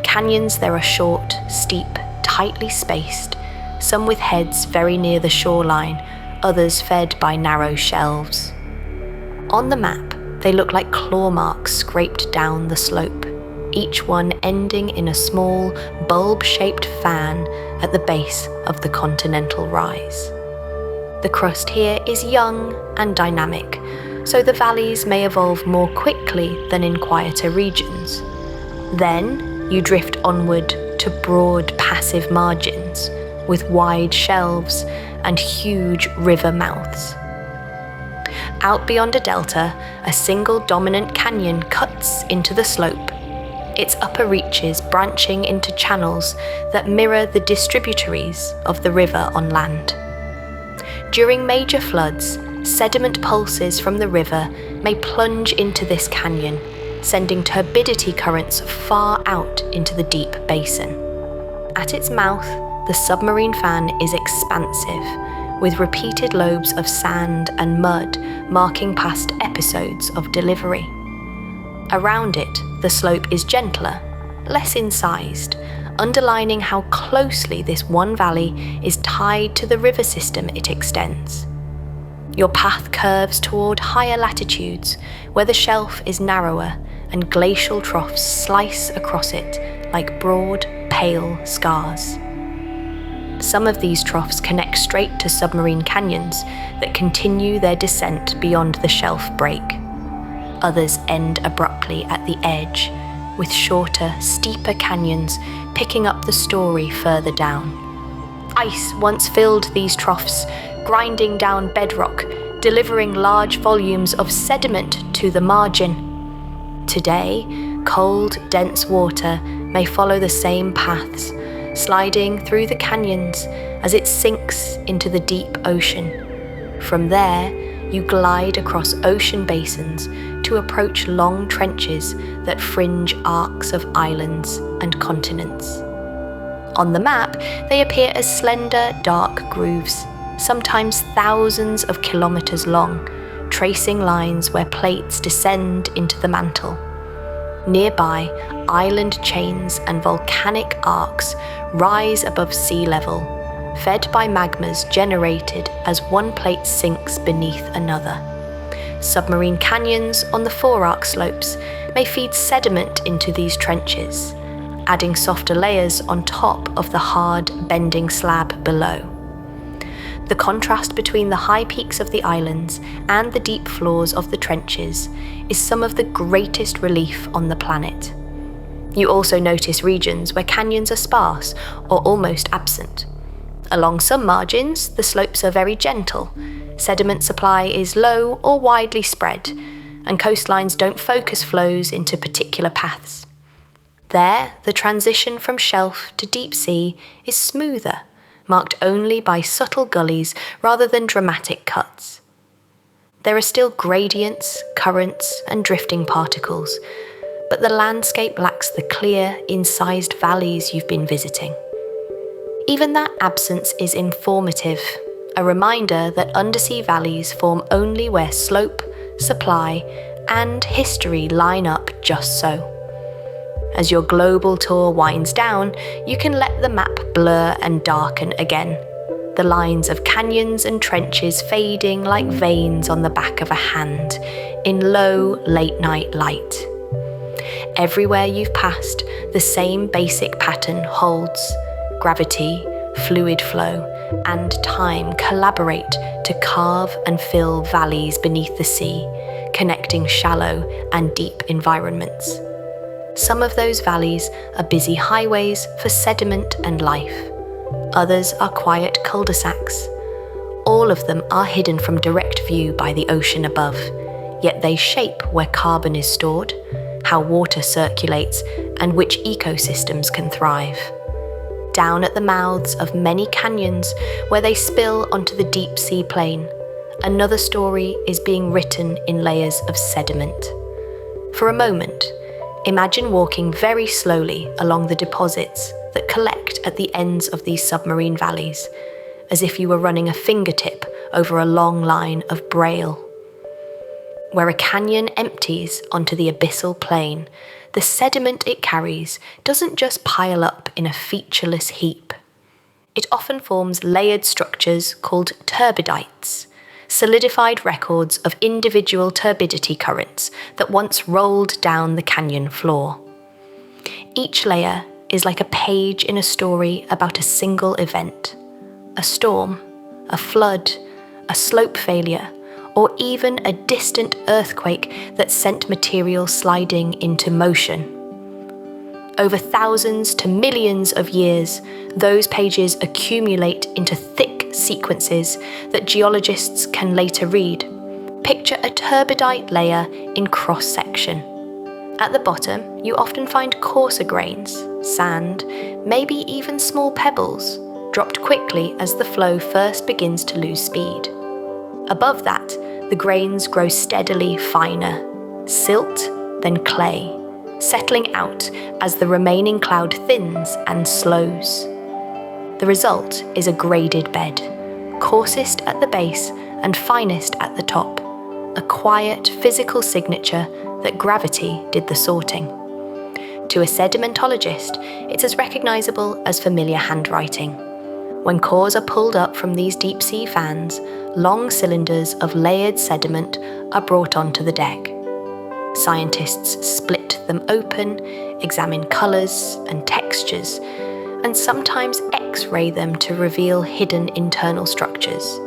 Speaker 1: Canyons there are short, steep, tightly spaced, some with heads very near the shoreline, others fed by narrow shelves. On the map, they look like claw marks scraped down the slope, each one ending in a small, bulb-shaped fan at the base of the continental rise. The crust here is young and dynamic, so the valleys may evolve more quickly than in quieter regions. Then you drift onward to broad passive margins with wide shelves and huge river mouths. Out beyond a delta, a single dominant canyon cuts into the slope, its upper reaches branching into channels that mirror the distributaries of the river on land. During major floods, sediment pulses from the river may plunge into this canyon, sending turbidity currents far out into the deep basin. At its mouth, the submarine fan is expansive, with repeated lobes of sand and mud marking past episodes of delivery. Around it, the slope is gentler, less incised, underlining how closely this one valley is tied to the river system it extends. Your path curves toward higher latitudes, where the shelf is narrower and glacial troughs slice across it like broad, pale scars. Some of these troughs connect straight to submarine canyons that continue their descent beyond the shelf break. Others end abruptly at the edge, with shorter, steeper canyons picking up the story further down. Ice once filled these troughs, grinding down bedrock, delivering large volumes of sediment to the margin. Today, cold, dense water may follow the same paths, sliding through the canyons as it sinks into the deep ocean. From there, you glide across ocean basins to approach long trenches that fringe arcs of islands and continents. On the map, they appear as slender, dark grooves, sometimes thousands of kilometers long, tracing lines where plates descend into the mantle. Nearby, island chains and volcanic arcs rise above sea level, fed by magmas generated as one plate sinks beneath another. Submarine canyons on the forearc slopes may feed sediment into these trenches, adding softer layers on top of the hard, bending slab below. The contrast between the high peaks of the islands and the deep floors of the trenches is some of the greatest relief on the planet. You also notice regions where canyons are sparse or almost absent. Along some margins, the slopes are very gentle, sediment supply is low or widely spread, and coastlines don't focus flows into particular paths. There, the transition from shelf to deep sea is smoother, marked only by subtle gullies rather than dramatic cuts. There are still gradients, currents, and drifting particles, but the landscape lacks the clear, incised valleys you've been visiting. Even that absence is informative, a reminder that undersea valleys form only where slope, supply, and history line up just so. As your global tour winds down, you can let the map blur and darken again, the lines of canyons and trenches fading like veins on the back of a hand in low, late-night light. Everywhere you've passed, the same basic pattern holds. Gravity, fluid flow, and time collaborate to carve and fill valleys beneath the sea, connecting shallow and deep environments. Some of those valleys are busy highways for sediment and life. Others are quiet cul-de-sacs. All of them are hidden from direct view by the ocean above, yet they shape where carbon is stored, how water circulates, and which ecosystems can thrive. Down at the mouths of many canyons where they spill onto the deep sea plain, another story is being written in layers of sediment. For a moment, imagine walking very slowly along the deposits that collect at the ends of these submarine valleys, as if you were running a fingertip over a long line of braille. Where a canyon empties onto the abyssal plain, the sediment it carries doesn't just pile up in a featureless heap. It often forms layered structures called turbidites, solidified records of individual turbidity currents that once rolled down the canyon floor. Each layer is like a page in a story about a single event: a storm, a flood, a slope failure, or even a distant earthquake that sent material sliding into motion. Over thousands to millions of years, those pages accumulate into thick sequences that geologists can later read. Picture a turbidite layer in cross-section. At the bottom, you often find coarser grains, sand, maybe even small pebbles, dropped quickly as the flow first begins to lose speed. Above that, the grains grow steadily finer, silt, then clay, settling out as the remaining cloud thins and slows. The result is a graded bed, coarsest at the base and finest at the top, a quiet physical signature that gravity did the sorting. To a sedimentologist, it's as recognizable as familiar handwriting. When cores are pulled up from these deep-sea fans, long cylinders of layered sediment are brought onto the deck. Scientists split them open, examine colors and textures, and sometimes X-ray them to reveal hidden internal structures.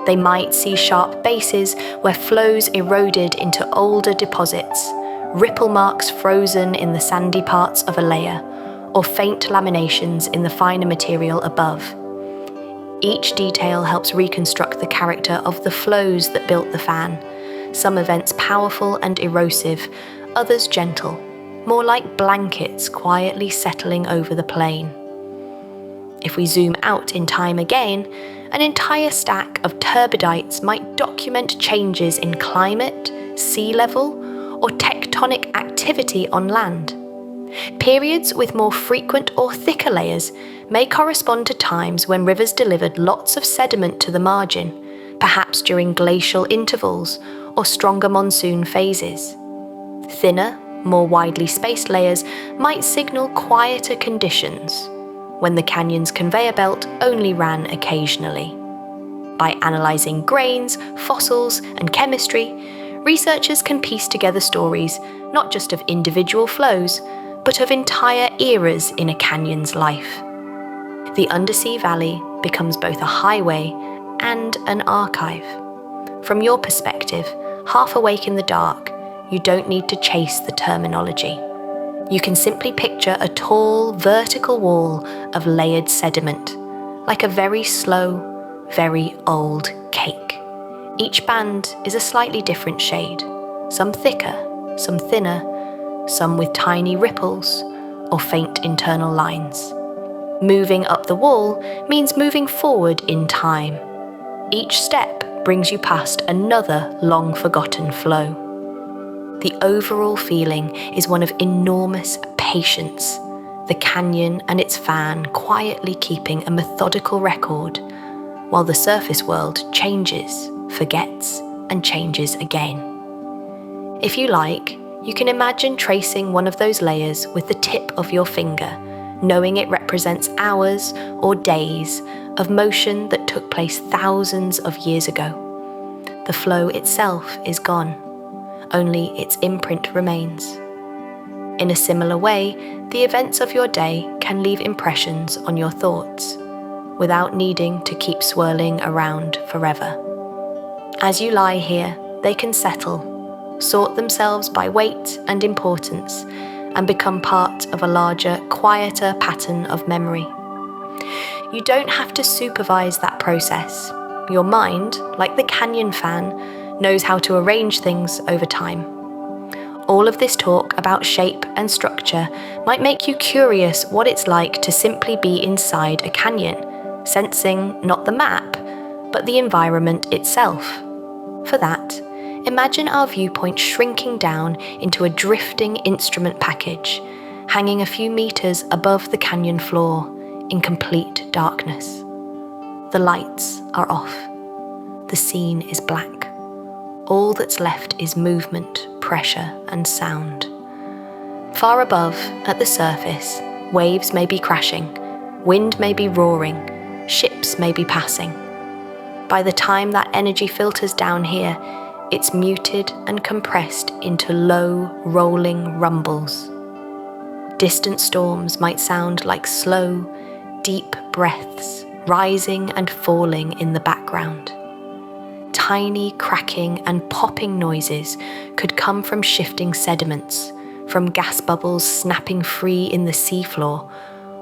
Speaker 1: They might see sharp bases where flows eroded into older deposits, ripple marks frozen in the sandy parts of a layer, or faint laminations in the finer material above. Each detail helps reconstruct the character of the flows that built the fan, some events powerful and erosive, others gentle, more like blankets quietly settling over the plain. If we zoom out in time again, an entire stack of turbidites might document changes in climate, sea level, or tectonic activity on land. Periods with more frequent or thicker layers may correspond to times when rivers delivered lots of sediment to the margin, perhaps during glacial intervals or stronger monsoon phases. Thinner, more widely spaced layers might signal quieter conditions, when the canyon's conveyor belt only ran occasionally. By analysing grains, fossils, and chemistry, researchers can piece together stories not just of individual flows, but of entire eras in a canyon's life. The undersea valley becomes both a highway and an archive. From your perspective, half awake in the dark, you don't need to chase the terminology. You can simply picture a tall, vertical wall of layered sediment, like a very slow, very old cake. Each band is a slightly different shade, some thicker, some thinner, some with tiny ripples or faint internal lines. Moving up the wall means moving forward in time. Each step brings you past another long-forgotten flow. The overall feeling is one of enormous patience, the canyon and its fan quietly keeping a methodical record, while the surface world changes, forgets, and changes again. If you like, you can imagine tracing one of those layers with the tip of your finger, knowing it represents hours or days of motion that took place thousands of years ago. The flow itself is gone, only its imprint remains. In a similar way, the events of your day can leave impressions on your thoughts, without needing to keep swirling around forever. As you lie here, they can settle, sort themselves by weight and importance, and become part of a larger, quieter pattern of memory. You don't have to supervise that process. Your mind, like the canyon fan, knows how to arrange things over time. All of this talk about shape and structure might make you curious what it's like to simply be inside a canyon, sensing not the map, but the environment itself. For that, imagine our viewpoint shrinking down into a drifting instrument package, hanging a few meters above the canyon floor in complete darkness. The lights are off. The scene is black. All that's left is movement, pressure, and sound. Far above, at the surface, waves may be crashing, wind may be roaring, ships may be passing. By the time that energy filters down here, it's muted and compressed into low, rolling rumbles. Distant storms might sound like slow, deep breaths rising and falling in the background. Tiny cracking and popping noises could come from shifting sediments, from gas bubbles snapping free in the seafloor,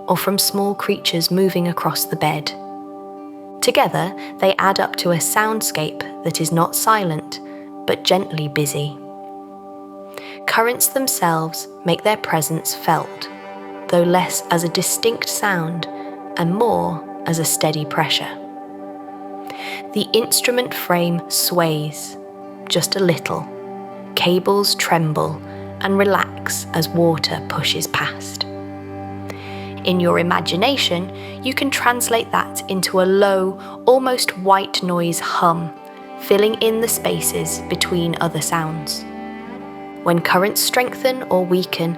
Speaker 1: or from small creatures moving across the bed. Together, they add up to a soundscape that is not silent, but gently busy. Currents themselves make their presence felt, though less as a distinct sound and more as a steady pressure. The instrument frame sways, just a little. Cables tremble and relax as water pushes past. In your imagination, you can translate that into a low, almost white noise hum, filling in the spaces between other sounds. When currents strengthen or weaken,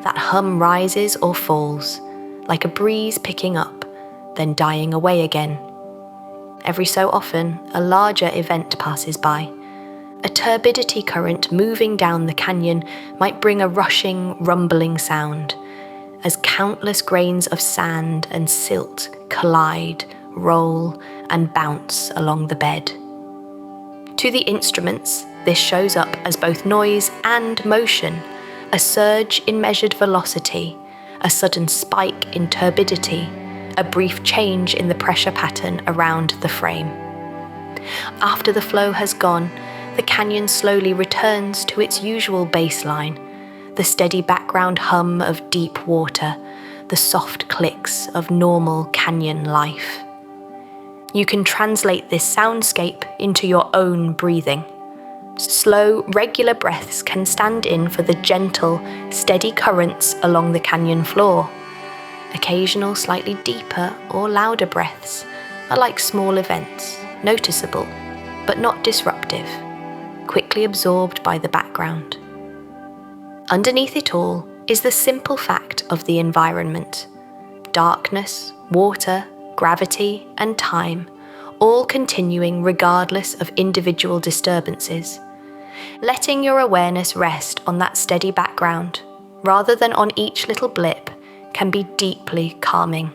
Speaker 1: that hum rises or falls, like a breeze picking up, then dying away again. Every so often, a larger event passes by. A turbidity current moving down the canyon might bring a rushing, rumbling sound, as countless grains of sand and silt collide, roll, and bounce along the bed. To the instruments, this shows up as both noise and motion, a surge in measured velocity, a sudden spike in turbidity, a brief change in the pressure pattern around the frame. After the flow has gone, the canyon slowly returns to its usual baseline, the steady background hum of deep water, the soft clicks of normal canyon life. You can translate this soundscape into your own breathing. Slow, regular breaths can stand in for the gentle, steady currents along the canyon floor. Occasional, slightly deeper or louder breaths are like small events, noticeable, but not disruptive, quickly absorbed by the background. Underneath it all is the simple fact of the environment. Darkness, water, gravity, and time, all continuing regardless of individual disturbances. Letting your awareness rest on that steady background, rather than on each little blip, can be deeply calming.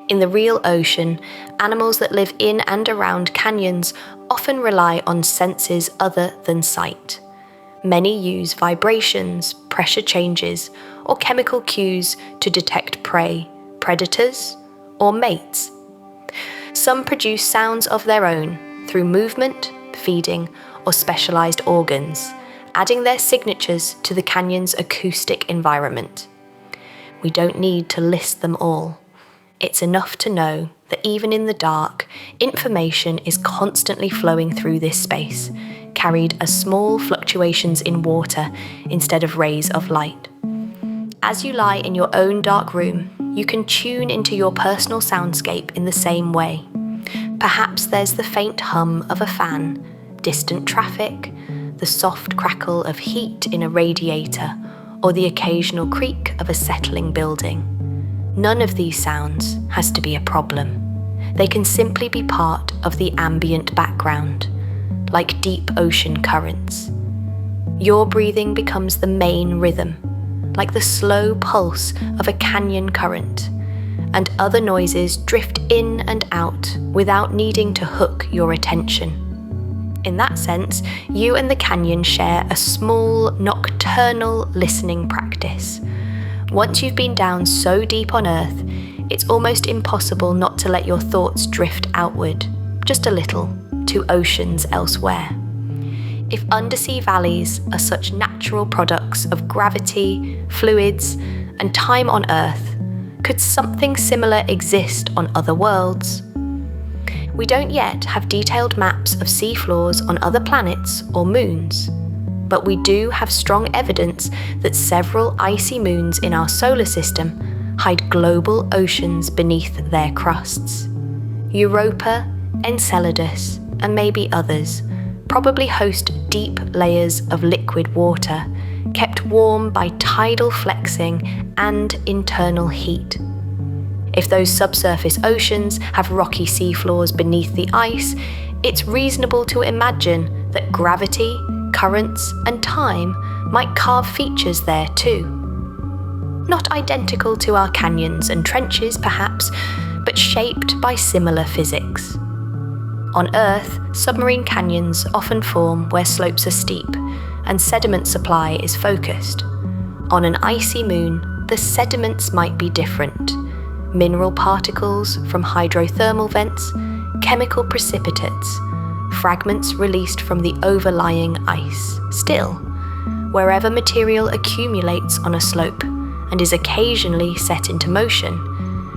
Speaker 1: In the real ocean, animals that live in and around canyons often rely on senses other than sight. Many use vibrations, pressure changes, or chemical cues to detect prey, predators, or mates. Some produce sounds of their own through movement, feeding, or specialized organs, adding their signatures to the canyon's acoustic environment. We don't need to list them all. It's enough to know that even in the dark, information is constantly flowing through this space, carried as small fluctuations in water instead of rays of light. As you lie in your own dark room, you can tune into your personal soundscape in the same way. Perhaps there's the faint hum of a fan, distant traffic, the soft crackle of heat in a radiator, or the occasional creak of a settling building. None of these sounds has to be a problem. They can simply be part of the ambient background, like deep ocean currents. Your breathing becomes the main rhythm, like the slow pulse of a canyon current, and other noises drift in and out without needing to hook your attention. In that sense, you and the canyon share a small nocturnal listening practice. Once you've been down so deep on Earth, it's almost impossible not to let your thoughts drift outward, just a little, to oceans elsewhere. If undersea valleys are such natural products of gravity, fluids, and time on Earth, could something similar exist on other worlds? We don't yet have detailed maps of seafloors on other planets or moons, but we do have strong evidence that several icy moons in our solar system hide global oceans beneath their crusts. Europa, Enceladus, and maybe others probably host deep layers of liquid water, kept warm by tidal flexing and internal heat. If those subsurface oceans have rocky seafloors beneath the ice, it's reasonable to imagine that gravity, currents, and time might carve features there too. Not identical to our canyons and trenches, perhaps, but shaped by similar physics. On Earth, submarine canyons often form where slopes are steep and sediment supply is focused. On an icy moon, the sediments might be different. Mineral particles from hydrothermal vents, chemical precipitates, fragments released from the overlying ice. Still, wherever material accumulates on a slope and is occasionally set into motion,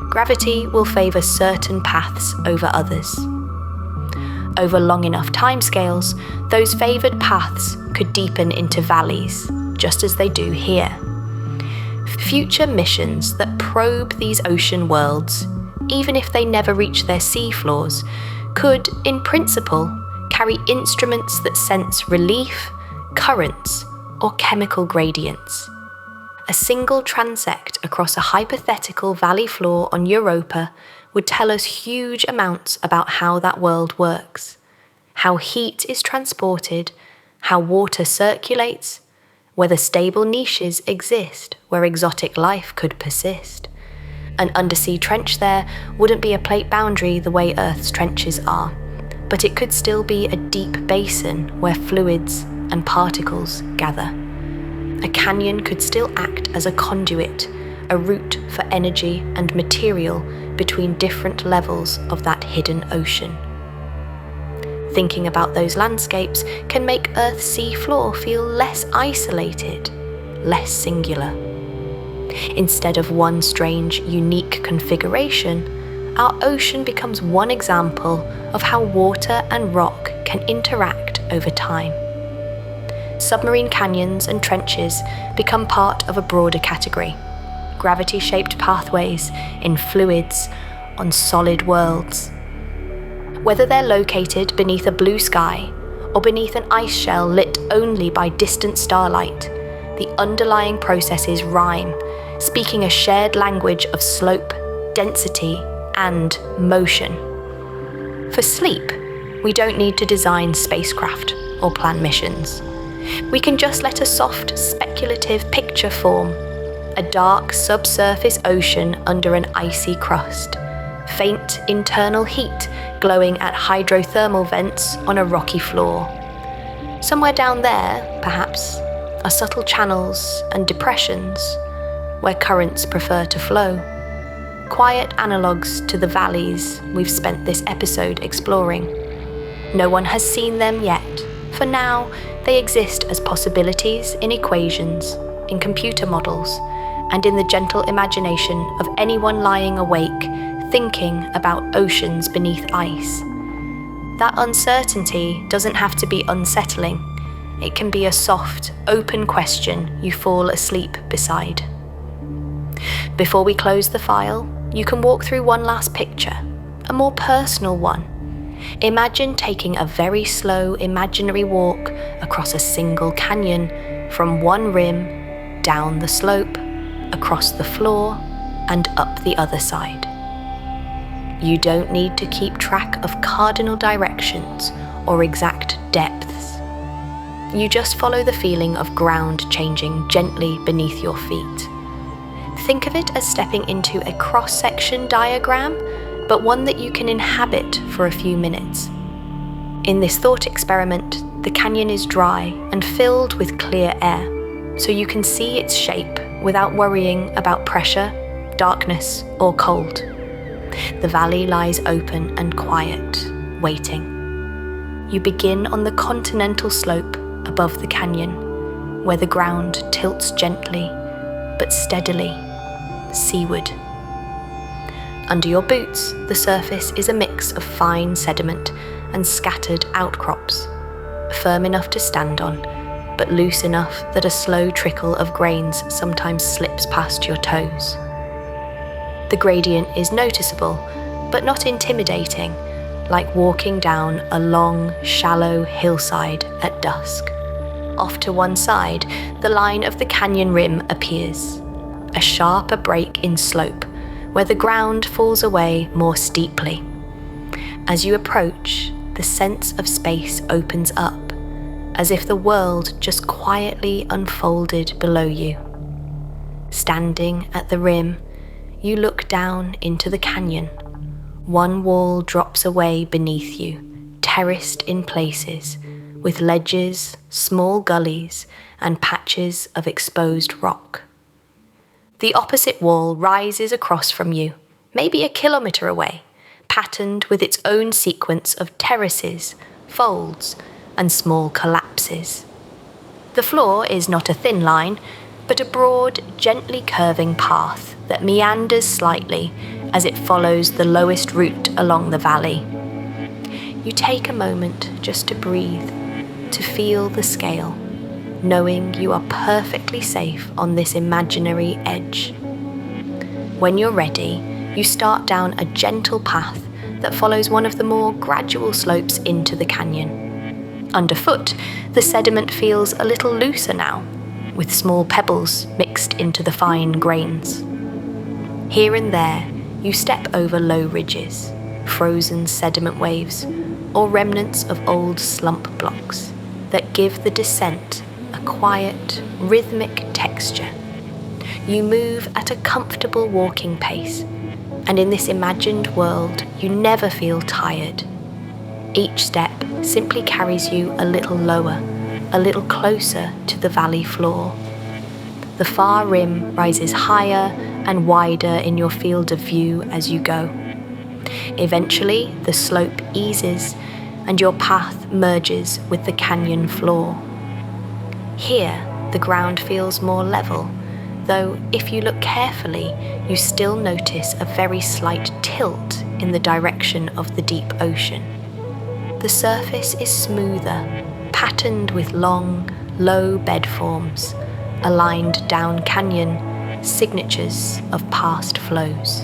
Speaker 1: gravity will favour certain paths over others. Over long enough timescales, those favoured paths could deepen into valleys, just as they do here. Future missions that probe these ocean worlds, even if they never reach their seafloors, could, in principle, carry instruments that sense relief, currents, or chemical gradients. A single transect across a hypothetical valley floor on Europa would tell us huge amounts about how that world works, how heat is transported, how water circulates, whether stable niches exist where exotic life could persist. An undersea trench there wouldn't be a plate boundary the way Earth's trenches are, but it could still be a deep basin where fluids and particles gather. A canyon could still act as a conduit, a route for energy and material between different levels of that hidden ocean. Thinking about those landscapes can make Earth's seafloor feel less isolated, less singular. Instead of one strange, unique configuration, our ocean becomes one example of how water and rock can interact over time. Submarine canyons and trenches become part of a broader category: gravity-shaped pathways in fluids on solid worlds. Whether they're located beneath a blue sky or beneath an ice shell lit only by distant starlight, the underlying processes rhyme, speaking a shared language of slope, density, and motion. For sleep, we don't need to design spacecraft or plan missions. We can just let a soft, speculative picture form: a dark subsurface ocean under an icy crust, faint internal heat glowing at hydrothermal vents on a rocky floor. Somewhere down there, perhaps, are subtle channels and depressions where currents prefer to flow. Quiet analogues to the valleys we've spent this episode exploring. No one has seen them yet. For now, they exist as possibilities in equations, in computer models, and in the gentle imagination of anyone lying awake, thinking about oceans beneath ice. That uncertainty doesn't have to be unsettling. It can be a soft, open question you fall asleep beside. Before we close the file, you can walk through one last picture, a more personal one. Imagine taking a very slow imaginary walk across a single canyon, from one rim, down the slope, across the floor, and up the other side. You don't need to keep track of cardinal directions or exact depths. You just follow the feeling of ground changing gently beneath your feet. Think of it as stepping into a cross-section diagram, but one that you can inhabit for a few minutes. In this thought experiment, the canyon is dry and filled with clear air, so you can see its shape without worrying about pressure, darkness, or cold. The valley lies open and quiet, waiting. You begin on the continental slope above the canyon, where the ground tilts gently but steadily seaward. Under your boots, the surface is a mix of fine sediment and scattered outcrops, firm enough to stand on, but loose enough that a slow trickle of grains sometimes slips past your toes. The gradient is noticeable, but not intimidating, like walking down a long, shallow hillside at dusk. Off to one side, the line of the canyon rim appears, a sharper break in slope, where the ground falls away more steeply. As you approach, the sense of space opens up, as if the world just quietly unfolded below you. Standing at the rim, you look down into the canyon. One wall drops away beneath you, terraced in places, with ledges, small gullies, and patches of exposed rock. The opposite wall rises across from you, maybe a kilometre away, patterned with its own sequence of terraces, folds, and small collapses. The floor is not a thin line, but a broad, gently curving path that meanders slightly as it follows the lowest route along the valley. You take a moment just to breathe, to feel the scale, knowing you are perfectly safe on this imaginary edge. When you're ready, you start down a gentle path that follows one of the more gradual slopes into the canyon. Underfoot, the sediment feels a little looser now, with small pebbles mixed into the fine grains. Here and there, you step over low ridges, frozen sediment waves, or remnants of old slump blocks that give the descent a quiet, rhythmic texture. You move at a comfortable walking pace, and in this imagined world, you never feel tired. Each step simply carries you a little lower, a little closer to the valley floor. The far rim rises higher and wider in your field of view as you go. Eventually, the slope eases and your path merges with the canyon floor. Here, the ground feels more level, though if you look carefully, you still notice a very slight tilt in the direction of the deep ocean. The surface is smoother, patterned with long, low bed forms, aligned down canyon, signatures of past flows.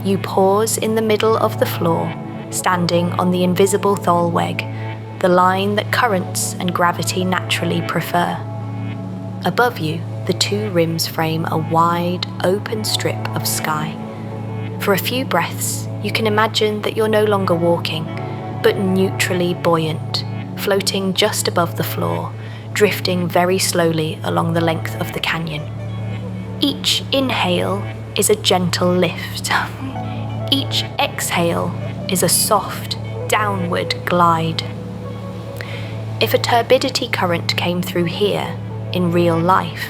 Speaker 1: You pause in the middle of the floor, standing on the invisible thalweg, the line that currents and gravity naturally prefer. Above you, the two rims frame a wide, open strip of sky. For a few breaths, you can imagine that you're no longer walking, but neutrally buoyant, floating just above the floor, drifting very slowly along the length of the canyon. Each inhale is a gentle lift. Each exhale is a soft, downward glide. If a turbidity current came through here, in real life,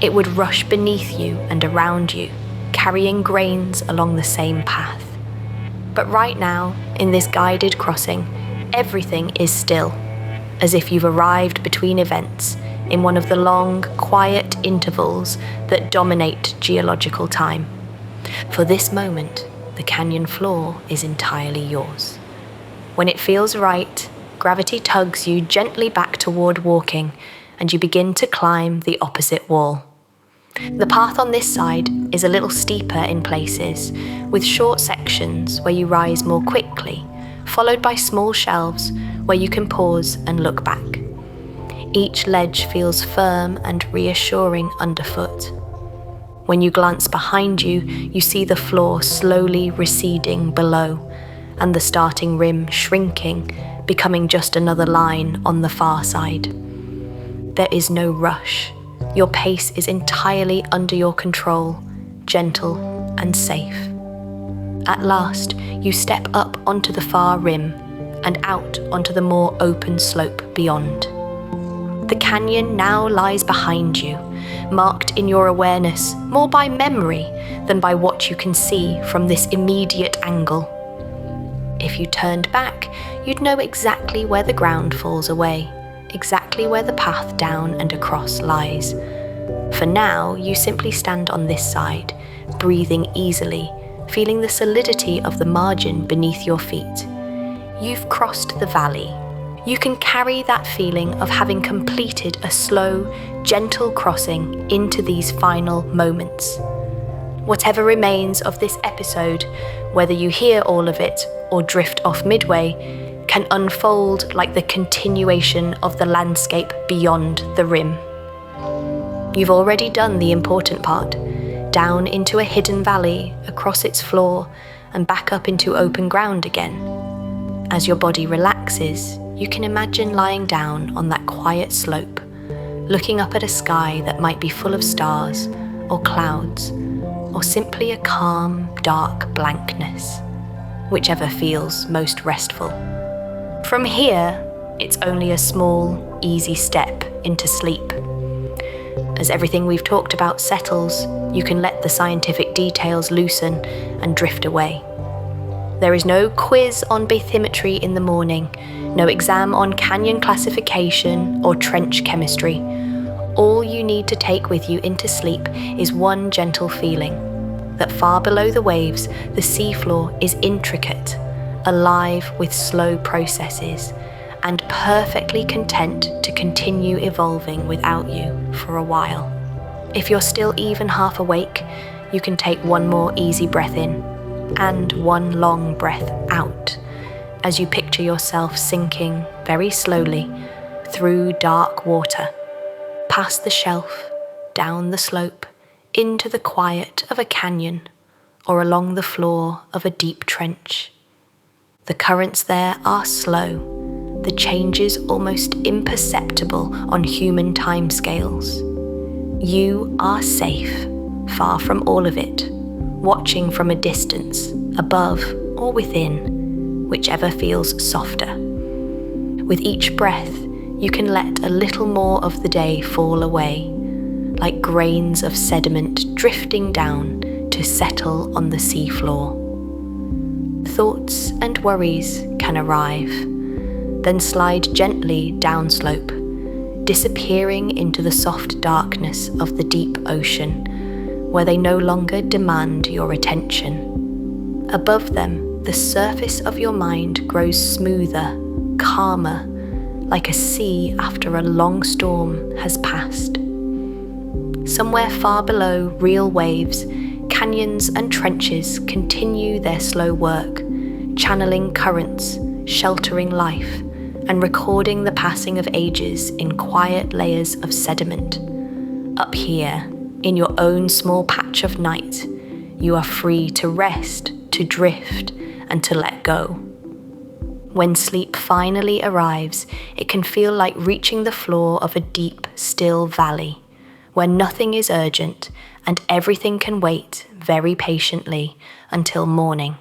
Speaker 1: it would rush beneath you and around you, carrying grains along the same path. But right now, in this guided crossing, everything is still, as if you've arrived between events in one of the long, quiet intervals that dominate geological time. For this moment, the canyon floor is entirely yours. When it feels right, gravity tugs you gently back toward walking, and you begin to climb the opposite wall. The path on this side is a little steeper in places, with short sections where you rise more quickly, followed by small shelves where you can pause and look back. Each ledge feels firm and reassuring underfoot. When you glance behind you, you see the floor slowly receding below, and the starting rim shrinking, becoming just another line on the far side. There is no rush. Your pace is entirely under your control, gentle and safe. At last, you step up onto the far rim and out onto the more open slope beyond. The canyon now lies behind you, marked in your awareness more by memory than by what you can see from this immediate angle. If you turned back, you'd know exactly where the ground falls away, exactly where the path down and across lies. For now, you simply stand on this side, breathing easily, feeling the solidity of the margin beneath your feet. You've crossed the valley. You can carry that feeling of having completed a slow, gentle crossing into these final moments. Whatever remains of this episode, whether you hear all of it or drift off midway, can unfold like the continuation of the landscape beyond the rim. You've already done the important part, down into a hidden valley, across its floor, and back up into open ground again. As your body relaxes, you can imagine lying down on that quiet slope, looking up at a sky that might be full of stars or clouds, or simply a calm, dark blankness, whichever feels most restful. From here, it's only a small, easy step into sleep. As everything we've talked about settles, you can let the scientific details loosen and drift away. There is no quiz on bathymetry in the morning, no exam on canyon classification or trench chemistry. All you need to take with you into sleep is one gentle feeling, that far below the waves, the seafloor is intricate, alive with slow processes, and perfectly content to continue evolving without you for a while. If you're still even half awake, you can take one more easy breath in and one long breath out as you picture yourself sinking very slowly through dark water, past the shelf, down the slope, into the quiet of a canyon, or along the floor of a deep trench. The currents there are slow, the changes almost imperceptible on human timescales. You are safe, far from all of it, watching from a distance, above or within, whichever feels softer. With each breath, you can let a little more of the day fall away, like grains of sediment drifting down to settle on the seafloor. Thoughts and worries can arrive, then slide gently downslope, disappearing into the soft darkness of the deep ocean, where they no longer demand your attention. Above them, the surface of your mind grows smoother, calmer, like a sea after a long storm has passed. Somewhere far below real waves, canyons and trenches continue their slow work, channeling currents, sheltering life, and recording the passing of ages in quiet layers of sediment. Up here, in your own small patch of night, you are free to rest, to drift, and to let go. When sleep finally arrives, it can feel like reaching the floor of a deep, still valley, where nothing is urgent and everything can wait very patiently until morning.